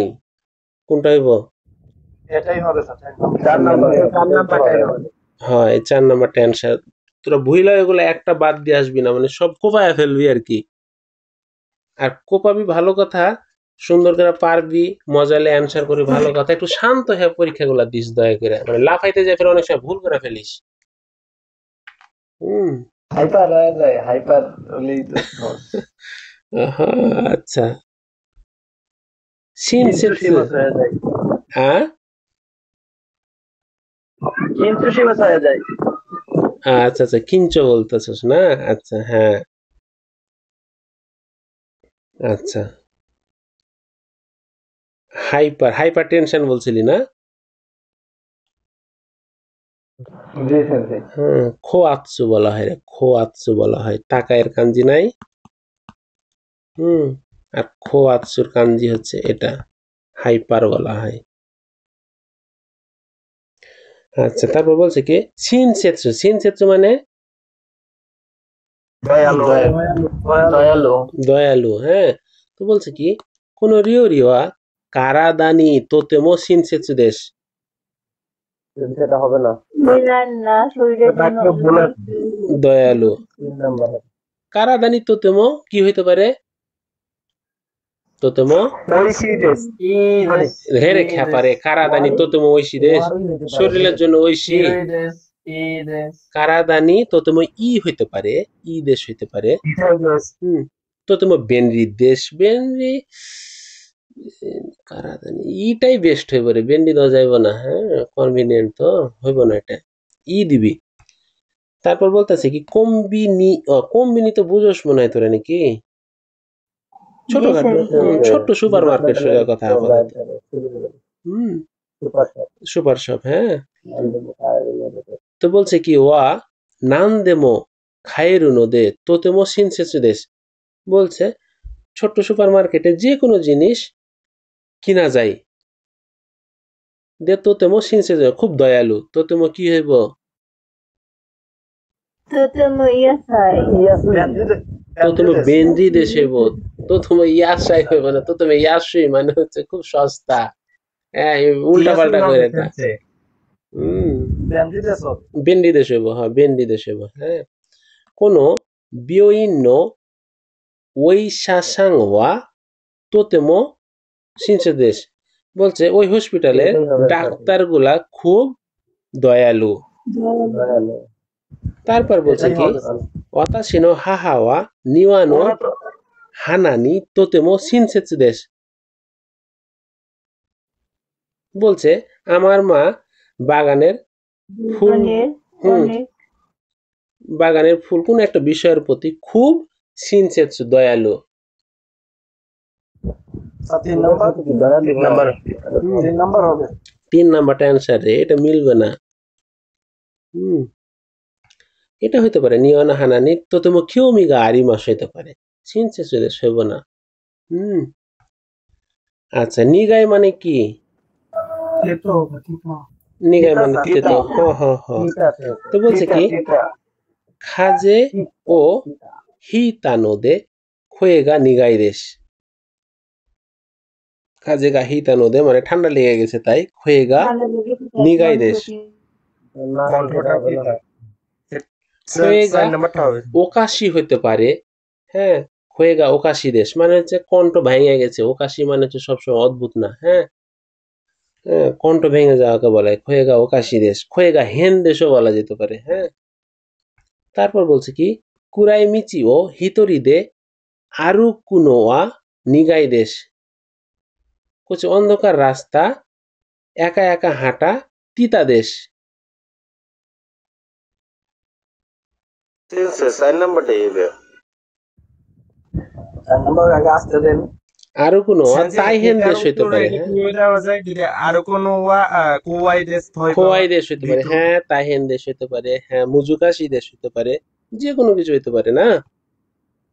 কোনটা হইব? এটাই হবে হ্যাঁ 4 নাম্বারটা অ্যান্সার। তোরা ভুইলা এগুলো একটা বাদ দিয়ে আসবি না, মানে সব কোপায় ফেলবি আর কি। আর কোপাবি ভালো কথা, সুন্দর করে পারবি, মজালে অ্যান্সার করি ভালো কথা, একটু শান্ত হয়ে পরীক্ষাগুলো দিস দয়া করে, মানে লাফাইতে যাই ফের অনেক সময় ভুল করে ফেলিস। আচ্ছা শিনসেৎসু হ্যাঁ কিন্তু শিবাস হয়ে যায় আচ্ছা আচ্ছা কিঞ্চ বলতেছস না আচ্ছা হ্যাঁ আচ্ছা হাইপার টেনশন বলছিলি না জি সেন্সে হ্যাঁ খোয়াৎসু বলা হয় রে খোয়াৎসু বলা হয় টাকায়ের কাঞ্জি নাই আর খোয়াৎসুর কাঞ্জি হচ্ছে এটা হাইপার বলা হয় আচ্ছা তারপর বলছে কি শিনসেৎসু মানে দয়ালু হ্যাঁ তো বলছে কি কোন রিওরিওয়া কারাদানি তোতেমো শিনসেৎসু দেশ সেটা হবে না বিলান না শরীরের জন্য দয়ালু কারাদানি তোতেমো কি হইতে পারে তোতেমো হেরে খেপারে কারাদানি তোতেমো ঐশী দেশ শরীরের জন্য ঐশী কারাদানি তোতেমো ই হইতে পারে ই দেশ হইতে পারে তোতেমো বেনরি দেশ বেনরি কারাদানি ইটাই বেস্ট হইব রে বেনরি দেওয়া যাইব না হ্যাঁ কনভিনিয়েন্ট তো হইব না এটা ই দিবি তারপর বলতেছে কি কম্বিনি তো বুঝোস মনে হয় তোরা নাকি ছোটখাটো ছোট্ট সুপার মার্কেট সোজা কথা আপাতত সুপার শপ হ্যাঁ তো বলছে কি ওয়া নানদেমো খায়েরু নোদে তোতেমো শিনসেৎসু দেশ বলছে ছোট্ট সুপার মার্কেটে যে কোনো জিনিস কিনা যায় দে তোতেমো শিনসেৎসু খুব দয়ালু তোতেমো কি হইব তোতেমো ইয়াসাই তোতেমো বেনরি দেশ হইব তোতেমো ইয়াসাই হইব না তোতেমো ইয়াসুই মানে হচ্ছে খুব সস্তা হ্যাঁ উল্টা পাল্টা করে এটা বেনরি দেশ হইব হ্যাঁ বেনরি দেশ হইব হ্যাঁ কোনো বিয়োইন্ন ওইসাসাং ওয়া তোতেমো শিনসেৎসু দেশ বলছে ওই হসপিটালের ডাক্তারগুলা খুব দয়ালু তারপর বলছে কি ওয়াতাশি নো হাহা ওয়া নিওয়া নো হানানি তোতেমো শিনসেৎসু দেশ বলছে আমার মা বাগানের ফুল বাগানের ফুল কোন একটা বিষয়ের প্রতি খুব শিনসেৎসু দয়ালু তিন নাম্বারটা অ্যান্সার রে এটা মিলবে না এটা হইতে পারে নিওয়ানা হানানি তোতেমো কিওমিগা আরিমাস হইতে পারে শিনসেৎসু দেশ হইব না আচ্ছা নিগাই মানে কি নিগাই মানে তেতো তো বলছে কি খাজে ও হিতানোদে খোয়েগা নিগাই দেশ খাজেগা হিতানোদে মানে ঠান্ডা লেগে গেছে তাই খোয়েগা নিগাই দেশ খোয়েগা ওকাশি হইতে পারে হ্যাঁ খোয়েগা ওকাশি দেশ মানে হচ্ছে কণ্ঠ ভেঙে গেছে ওকাশি মানে হচ্ছে সবসময় অদ্ভুত না হ্যাঁ কণ্ঠ ভেঙে যাওয়াকে বলা হয় খোয়েগা ওকাশি দেশ খোয়েগা হেন দেশও বলা যেতে পারে হ্যাঁ তারপর বলছে কি কুরাইমিচি ও হিতরিদে আরু কুনোয়া নিগাই দেশ বলছে অন্ধকার রাস্তা একা একা হাঁটা তিতা দেশ আরো কোনো তাই হেন দেশ হইতে পারে খোয়াই দেশ হইতে পারে হ্যাঁ তাই হেন দেশ হইতে পারে হ্যাঁ মুজুকাশি দেশ হইতে পারে যে কোনো কিছু হইতে পারে না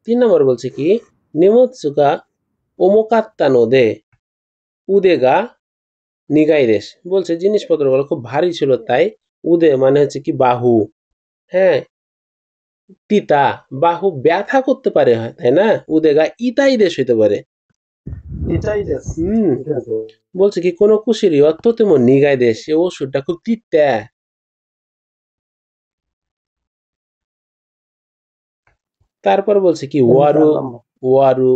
3 নম্বর বলছে কি নিমোৎসুকা ওমোকাত্তা নোদে উদেগা নিগাই দেশ বলছে জিনিসপত্রগুলো খুব ভারী ছিল তাই উদে মানে হচ্ছে কি বাহু হ্যাঁ তিতা বাহু ব্যথা করতে পারে তাই না উদেগা ইতাই দেশ হইতে পারে বলছে কি কোন কুশিরি অত্যতম নিগাই দেশ এই ওষুধটা খুব তিতা তারপর বলছে কি ওয়ারু ওয়ারু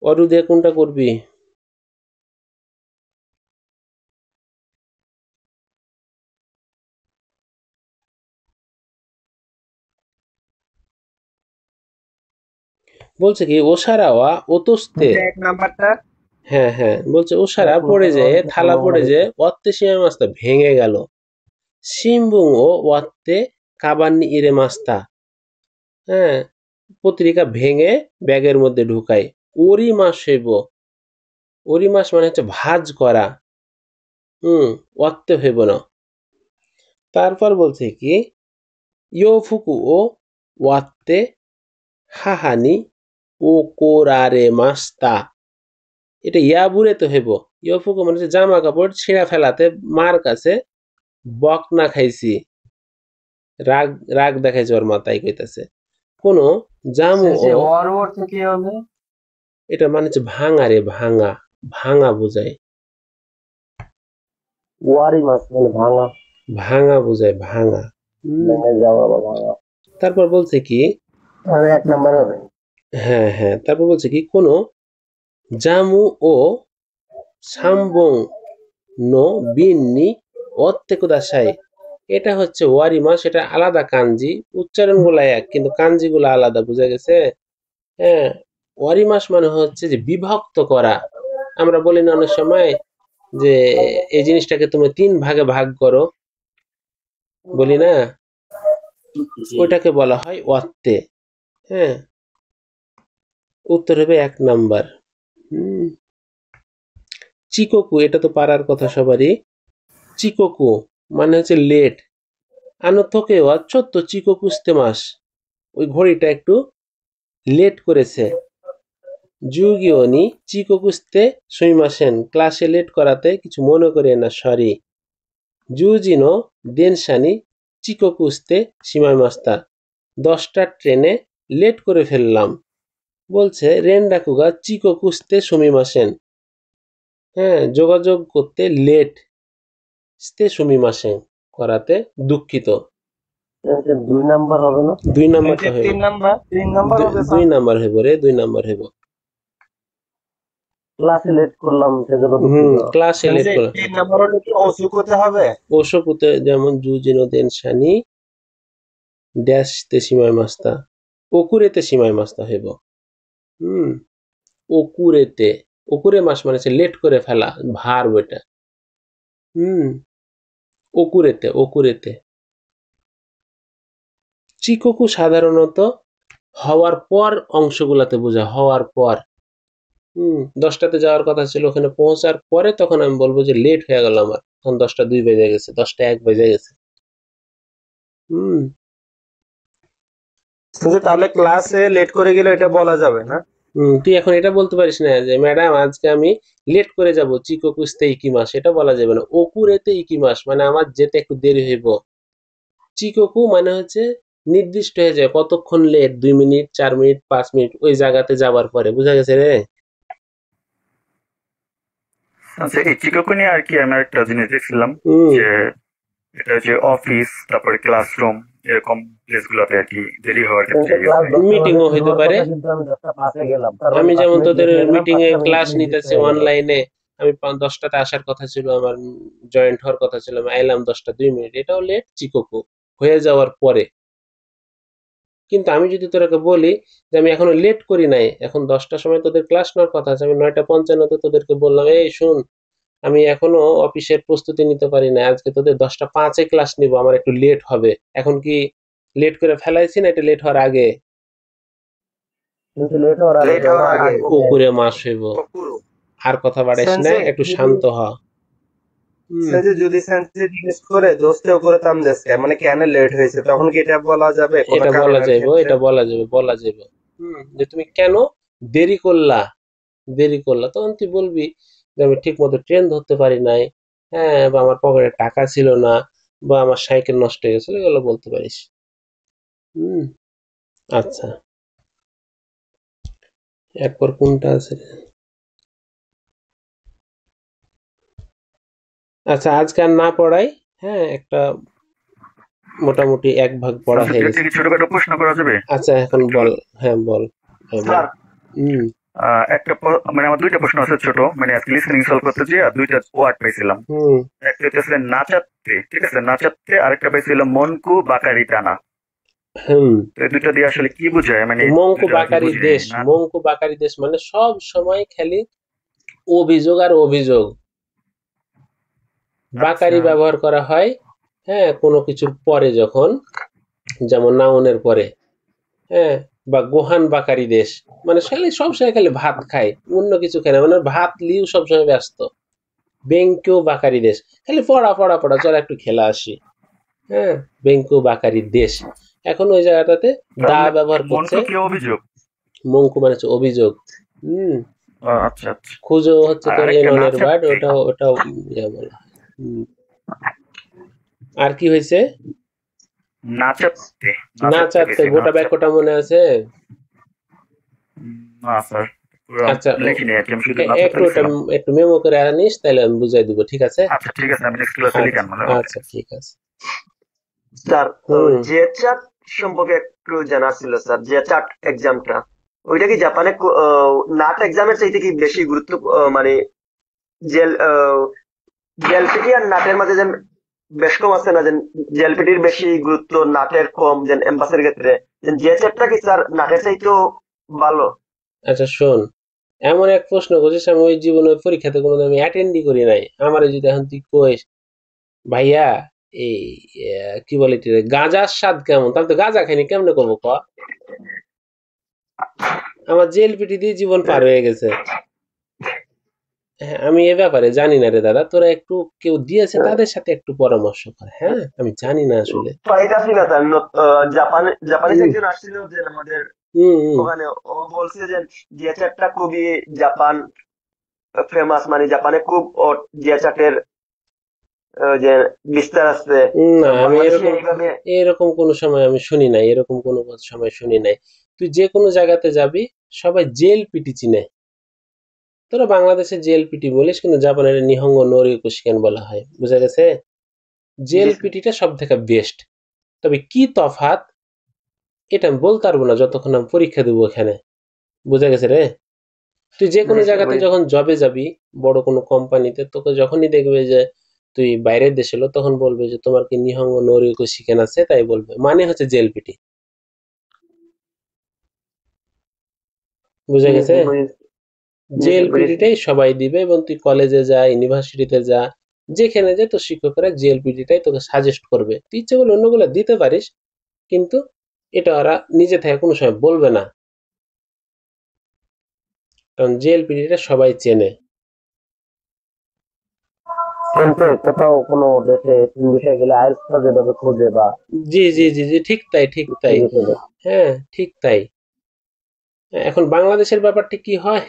ওয়ারু দিয়ে কোনটা করবি বলছে কি ওসারাওয়া ওতস্তে, এক নাম্বারটা হ্যাঁ হ্যাঁ, বলছে ওসারা পড়ে যায়, থালা পড়ে যায়, অত্তে সিমাই মাস্তা ভেঙে গেল। সিম্বুং ও ওয়াত্তে কাবান্নি ইরে মাস্তা, হ্যাঁ, পত্রিকা ভেঙে ব্যাগের মধ্যে ঢুকাই। ওরি মাস হইব, ওরি মাস মানে হচ্ছে ভাজ করা, ওয়াত্তে হইব না। তারপর বলছে কি ইয়োফুকু ও ওয়াত্তে হাহানি ও কোরারে মাস্তা, এটা ইয়াবুরে তো হইব। ইয়োফুকু মানে হচ্ছে জামা কাপড় ছিঁড়া ফেলাতে মার কাছে বকনা খাইছি, রাগ রাগ দেখাইছে ওর মাথায় কইতাছে। কোন জামু ও, ওর অর্থ কি হবে? এটা মানে হচ্ছে ভাঙা রে, ভাঙা, ভাঙা বোঝায়, ওয়ারি মাছ মানে ভাঙা, ভাঙা বোঝায়, ভাঙা। ভেঙে যাওয়া বা ভাঙা। তারপর বলছে কি, তাহলে এক নাম্বার হবে। হ্যাঁ হ্যাঁ, তারপর বলছে কি কোন জামু ও সাম্বং নো বিন্নি অত্তে কুদাসাই, এটা হচ্ছে ওয়ারি মাস, এটা আলাদা কাঞ্জি, উচ্চারণ গুলা এক কিন্তু কাঞ্জি গুলা আলাদা, বুঝা গেছে? হ্যাঁ, ওয়ারি মাস মানে হচ্ছে যে বিভক্ত করা। আমরা বলি না অনেক সময় যে এই জিনিসটাকে তুমি 3 ভাগে ভাগ করো, বলি না, ওইটাকে বলা হয় ওয়াত্তে। হ্যাঁ, উত্তর হবে 1 নাম্বার। চিকোকু, এটা তো পারার কথা সবারই। চিকোকু মানে হচ্ছে লেট, আনো তোকে চত্ব চিকোকুস্তে মাস, ওই ঘড়িটা একটু লেট করেছে। জুগিওনি চিকোকুস্তে সুইমাসেন, ক্লাসে লেট করাতে কিছু মনে করে না, সরি। জুজিনো দেনশানি চিকোকুস্তে সিমাই মাস্তা, 10টার ট্রেনে লেট করে ফেললাম। বলছে রেন্ডাকুগা চিকোকুস্তে সুমিমাসেন, হ্যাঁ, যোগাযোগ করতে লেট, স্তে সুমিমাসেন করাতে দুঃখিত। 2 নাম্বার হবে না? 2 নাম্বারটা হইব, 3 নাম্বার, 3 নাম্বার হবে 2 নাম্বার হইব রে, 2 নাম্বার হইব। ক্লাসে লেট করলাম সেজন্য ক্লাসে লেট করে 3 নাম্বার হলে কি অসু করতে হবে? ওষুকুতে, যেমন জুজিনো দেনশানি ড্যাশ তে সিমাই মাস্তা, ওকুরেতে সিমাই মাস্তা হইব। ওকুরেতে, ওকুরে মাস মানে হচ্ছে লেট করে ফেলা, ভার ওইটা। ওকুরেতে, ওকুরেতে। চিকোকু সাধারণত হওয়ার পর অংশগুলাতে বোঝা, হওয়ার পর। 10টাতে যাওয়ার কথা ছিল, ওখানে পৌঁছার পরে তখন আমি বলবো যে লেট হয়ে গেল আমার, তখন 10টা 2 বেজে গেছে, 10টা 1 বেজে গেছে। তাহলে ক্লাসে লেট করে গেলে এটা বলা যাবে না? তুই এখন এটা বলতে পারিস না যে ম্যাডাম আজকে আমি লেট করে যাব, চিকোকুস্তে ইকিমাস, এটা বলা যাবে না। ওকুরেতে ইকিমাস মানে আমার যেতে একটু দেরি হইব। চিকোকু মানে হচ্ছে নির্দিষ্ট হয়ে যায় কতক্ষণ লেট, 2 মিনিট, 4 মিনিট, 5 মিনিট, ওই জায়গাতে যাবার পরে, বুঝা গেছে রে? আচ্ছা, এই চিকাগো নিয়ে আর কি আমি একটা জিনিস দেখছিলাম যে এটা যে অফিস, তারপরে ক্লাসরুম, এরকম প্লেস গুলোতে আর কি দেরি হওয়ার ক্ষেত্রে মিটিংও হইতে পারে। আমি যেমন তোদের মিটিং এ ক্লাস নিতেছি অনলাইনে, আমি 10টাতে আসার কথা ছিল, আমার জয়েন্ট হওয়ার কথা ছিল, আমি আইলাম 10টা 2 মিনিট, এটাও লেট, চিকোকু হয়ে যাওয়ার পরে। কিন্তু আমি যদি তোরাকে বলি যে আমি এখনো লেট করি নাই, এখন 10টার সময় তোদের ক্লাস নেওয়ার কথা আছে, আমি 9:55 তোদেরকে বললাম এই শুন আমি এখনো অফিসের প্রস্তুতি নিতে পারি না, আজকে তোদের 10:05 ক্লাস নিব, আমার একটু লেট হবে। এখন কি লেট করে ফেলাইছি না এটা লেট হওয়ার আগে? উপরে মাস হইব। আর কথা বাড়াইস না, একটু শান্ত হ। যদি সেন্সে জিজ্ঞেস করে দোস্তেও করে তাম দেশকে মানে কেন লেট হয়েছে, তখন কি এটা বলা যাবে? এটা বলা যাবে, এটা বলা যাবে, বলা যাবে যে তুমি কেন দেরি করলা, দেরি করলা, তখন তুই বলবি যে আমি ঠিক মতো ট্রেন ধরতে পারি নাই, হ্যাঁ, বা আমার পকেটে টাকা ছিল না, বা আমার সাইকেল নষ্ট হয়ে গেছিল, এগুলো বলতে পারিস। আচ্ছা, এরপর কোনটা আছে? আচ্ছা, আজকে আর না পড়াই, হ্যাঁ, একটা মোটামুটি 1 ভাগ পড়া হয়ে গেছে। ছোটখাটো প্রশ্ন করা যাবে? আচ্ছা, এখন বল। হ্যাঁ বল। একটা মানে আমার 2টা প্রশ্ন আছে ছোট, মানে আজকে লিসেনিং সলভ করতে গিয়ে 2টা ওয়ার্ড পাইছিলাম। একটা হচ্ছে নাচাতে, ঠিক আছে, নাচাতে, আরেকটা পাইছিলাম মনকু বাকারি টানা। হুম তো এই দুইটা দিয়ে আসলে কি বোঝায়, মানে মঙ্কু দুইটা কি বাকারি বুঝি দেশ, না? মঙ্কু বাকারি দেশ মানে সব সময় খালি অভিযোগ আর অভিযোগ। বাকারি আচ্ছা, ব্যবহার করা হয় হ্যাঁ কোনো কিছুর পরে, যখন যেমন নাউনের পরে, হ্যাঁ, বা গোহান বাকারি দেশ মানে খালি সবসময় খালি ভাত খায়, অন্য কিছু খায় না, মানে ভাত লিও সবসময় ব্যস্ত। বেঙ্কেও বাকারি দেশ, খালি পড়া পড়া পড়া, চল একটু খেলা আসি। হ্যাঁ, বেঙ্কু বাকারি দেশ। এখন ওই জায়গাটাতে তার দা মানে ব্যবহার করছে। মনকো কি অভিযোগ? মঙ্কু মানে হচ্ছে অভিযোগ। হুম, আচ্ছা আচ্ছা। খুঁজো হচ্ছে আর তোর আরেকটা এননের ওয়ার্ড, নাচাপ্তে। ওটাও ইয়া বলা হয়। আর কি হয়েছে? নাচাপ্তে, না নাচাপ্তে চাচ্ছে গেছি, গোটা বাক্যটা মনে আছে? না স্যার, পুরো আচ্ছা লিখিনি আর কি, আমি শুধু নাচাপ্তে একটু ওটা লিখছিলাম। একটু মেমো করে আনিস, তাহলে আমি বুঝাই দিব, ঠিক আছে? আচ্ছা ঠিক আছে, আমি নেক্সট ক্লাসে আচ্ছা লিখান মানে ওকে। আচ্ছা ঠিক আছে। স্যার হুম জে চার্ট সম্পর্কে একটু জানার ছিল স্যার। জে চার্ট এক্সামটা ওইটা কি জাপানে নাট এক্সামের চাইতে কি বেশি গুরুত্ব মানে জেল জেএলপিটি আর নাটের মাঝে যে বেশ কম আছে না, যে জেএলপিটির বেশি গুরুত্ব নাটের কম, যে এমবাসের ক্ষেত্রে জে চার্টটা কি স্যার নাটের চাইতেও ভালো? আচ্ছা শোন, এমন এক প্রশ্ন করছিস, আমি ওই জীবনে ওই পরীক্ষাতে কোনোদিন আমি অ্যাটেন্ডই করি নাই। আমার যদি এখন তুই কইস ভাইয়া এই কি বলে এটারে, গাঁজার স্বাদ কেমন, তাহলে তো গাঁজা খাইনি কেমনে করবো ক? আমার জেল পিটি দিয়ে জীবন পার হয়ে গেছে। হ্যাঁ, আমি এ ব্যাপারে জানি না রে দাদা, তোরা একটু কেউ দিয়েছে তাদের সাথে একটু পরামর্শ কর। হ্যাঁ, আমি জানি না আসলে। পাইতাছি না স্যার। জাপানিজ হুম একজন আসছিল যে আমাদের হুম হুম। ওখানে, ও বলছে যে জিয়া চাটটা খুবই জাপান ফেমাস, মানে জাপানে খুব জিয়া চাটের যে বিস্তার আছে। না আমি বাংলাদেশে এরকম এইভাবে এরকম কোনো সময় আমি শুনি নাই, এরকম কোনো সময় শুনি নাই। তুই যে কোনো জায়গাতে যাবি, সবাই জেল পিটি চিনে। তোরা বাংলাদেশে জেল পিটি বলিস, কিন্তু জাপানের নিহঙ্গ নোরি কুশিকান বলা হয়, বুঝা গেছে? জেল জি পিটিটা সব থেকে বেস্ট। তবে কি তফাৎ এটা আমি বলতে পারবো না যতক্ষণ আমি পরীক্ষা দেবো এখানে, বুঝা গেছে রে? তুই যে কোনো জি স্যার জায়গাতে যখন জবে যাবি, বড় কোনো কোম্পানিতে, তোকে যখনই দেখবে যে তুই বাইরের দেশে এলো, তখন বলবে যে তোমার কি নিহঙ্গ নোরিকো শিকেন আছে, তাই বলবে, মানে হচ্ছে জেল পিটি। বুঝা জি গেছে? জি বুঝেছি। জি জেল স্যার বুঝেছি। পিটিটাই সবাই দিবে, এবং তুই কলেজে যা, ইউনিভার্সিটিতে যা, যেখানে যে তোর শিক্ষকরা জেল পিটিটাই তোকে সাজেস্ট করবে। তুই ইচ্ছে করলে অন্যগুলো দিতে পারিস, কিন্তু এটা ওরা নিজে থেকে কোনো সময় বলবে না, কারণ জেল পিটিটা সবাই চেনে। কিন্তু কোথাও কোনো দেশে বিষয়ে গেলে আইএলটিএস যেভাবে খোঁজে বা জি জি জি জি, ঠিক তাই ঠিক তাই। হ্যাঁ ঠিক তাই। এখন বাংলাদেশের ব্যাপারটা কি হয়,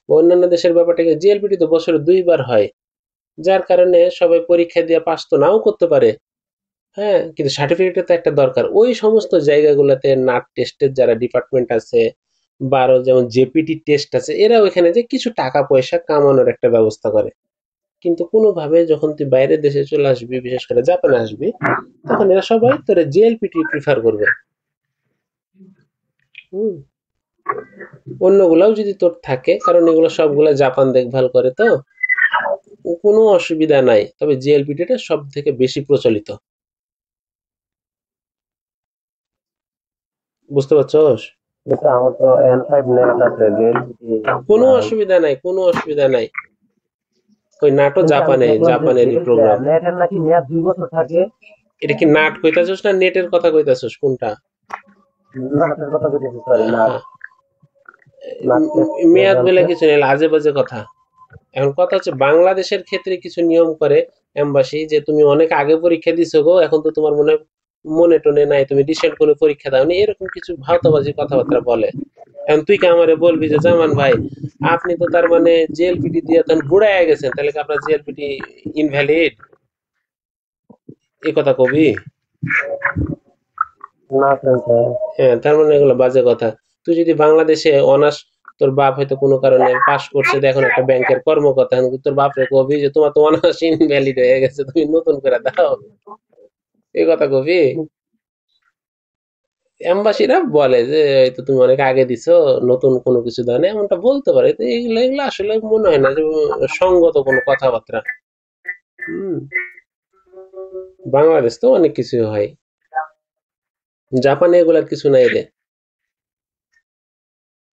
বা অন্যান্য দেশের ব্যাপারটা কি, জিএলপিটি তো বছরে 2 বার হয়, যার কারণে সবাই পরীক্ষা দিয়ে পাস তো নাও করতে পারে। হ্যাঁ, কিন্তু সার্টিফিকেটের তো একটা দরকার। ওই সমস্ত জায়গাগুলোতে নাট টেস্টের যারা ডিপার্টমেন্ট আছে, বা আরো যেমন জেপিটি টেস্ট আছে, এরা ওইখানে যে কিছু টাকা পয়সা কামানোর একটা ব্যবস্থা করে। কিন্তু কোনোভাবে যখন তুই বাইরের দেশে চলে আসবি, বিশেষ করে জাপানে আসবি, তখন এরা সবাই তোর জিএলপিটি প্রিফার করবে। হুম, অন্যগুলাও যদি তোর থাকে, কারণ এগুলো সবগুলা জাপান দেখভাল করে, তো কোনো অসুবিধা নাই, তবে জিএলপিটিটা সব থেকে বেশি প্রচলিত। বুঝতে পারছস? কিন্তু আমার তো N5 নেট আছে, জেএলপিটি কোনো নাই। অসুবিধা নাই, কোনো অসুবিধা নাই। ওই নাটও কিন্তু আমি দেখলাম যে জাপানেরই প্রোগ্রাম। নেটের নাকি মেয়াদ 2 বছর থাকে। এটা কি নাট কইতাছস না নেটের কথা কইতাছস, কোনটা? নাটের কথা বলতেছি, সরি, নাট। হ্যাঁ, নাট টেস্ট মেয়াদ বলে এক্সামটা কিছু নেই, আজে বাজে কথা। এখন কথা হচ্ছে বাংলাদেশের ক্ষেত্রে কিছু নিয়ম করে এমবাসি, যে তুমি অনেক আগে পরীক্ষা দিছো গো, এখন তো তোমার মনে টনে নাই, তুমি রিসেন্ট কোনো পরীক্ষা দাওনি, এরকম কিছু ভাওতাবাজি কথাবার্তা বলে। এখন তুই কি আমারে বলবি যে জামান ভাই, আপনি তো তার মানে জিএলপিটি দিয়ে তখন বুড়ায় গেছেন, তাহলে কি আপনার জিএলপিটি ইনভ্যালিড, এই কথা কবি? না স্যার। হ্যাঁ, তার মানে এগুলো বাজে কথা। তুই যদি বাংলাদেশে অনার্স, তোর বাপ হয়তো কোনো কারণে পাশ করছে, এখন একটা ব্যাংকের কর্মকর্তা, এখন তোর বাপরে কবি যে তোমার তো অনার্স ইনভ্যালিড হয়ে গেছে, তুমি নতুন করে দাও, এই কথা কবি? এম্বাসিরা বলে যে এই তো তুমি অনেক আগে দিছো, নতুন কোনো কিছু দাও না, এমনটা বলতে পারে। তো এগুলো এগুলো আসলে মনে হয় না যে সঙ্গত কোনো কথাবার্তা। হুম, বাংলাদেশ তো অনেক কিছু হয়। জাপানে এগুলার কিছু নাই রে।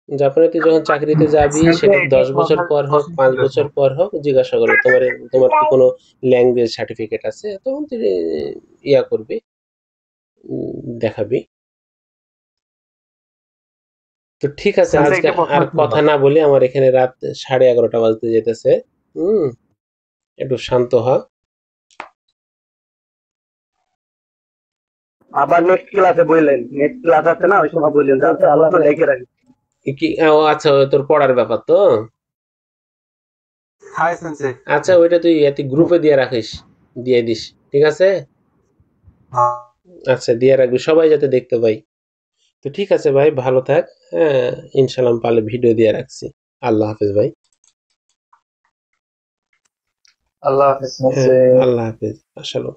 জাপানে তুই যখন চাকরিতে যাবি সেটা 10 বছর পর হোক 5 বছর পর হোক জিজ্ঞাসা করবে তোমার কি কোনো ল্যাঙ্গুয়েজ সার্টিফিকেট আছে, তখন তুই ইয়া করবি, দেখাবি। তো ঠিক আছে, Sensei, আজকে একটা প্রশ্ন আর ছিল। কথা না বলি, আমার এখানে রাত 11:30 বাজতে যেতেছে। একটু শান্ত হ। আবার নেক্সট ক্লাসে বললেন, নেক্সট ক্লাস আছে না, ওই সময় বললেন যাতে আল্লাহ লেগে রাখি। কি ও আচ্ছা, তোর পড়ার ব্যাপার তো। হাই সেন্সে। আচ্ছা, ওইটা তুই গ্রুপে দিয়ে রাখিস, দিয়ে দিস, ঠিক আছে? আচ্ছা, দিয়ে রাখবি, সবাই যাতে দেখতে পাই। তো ঠিক আছে ভাই, ভালো থাক। হ্যাঁ, ইনশাল্লাহ পারলে ভিডিও দিয়ে রাখছি। আল্লাহ হাফেজ ভাই। আল্লাহ হাফেজ। হ্যাঁ, আল্লাহ হাফেজ। আসসালাম।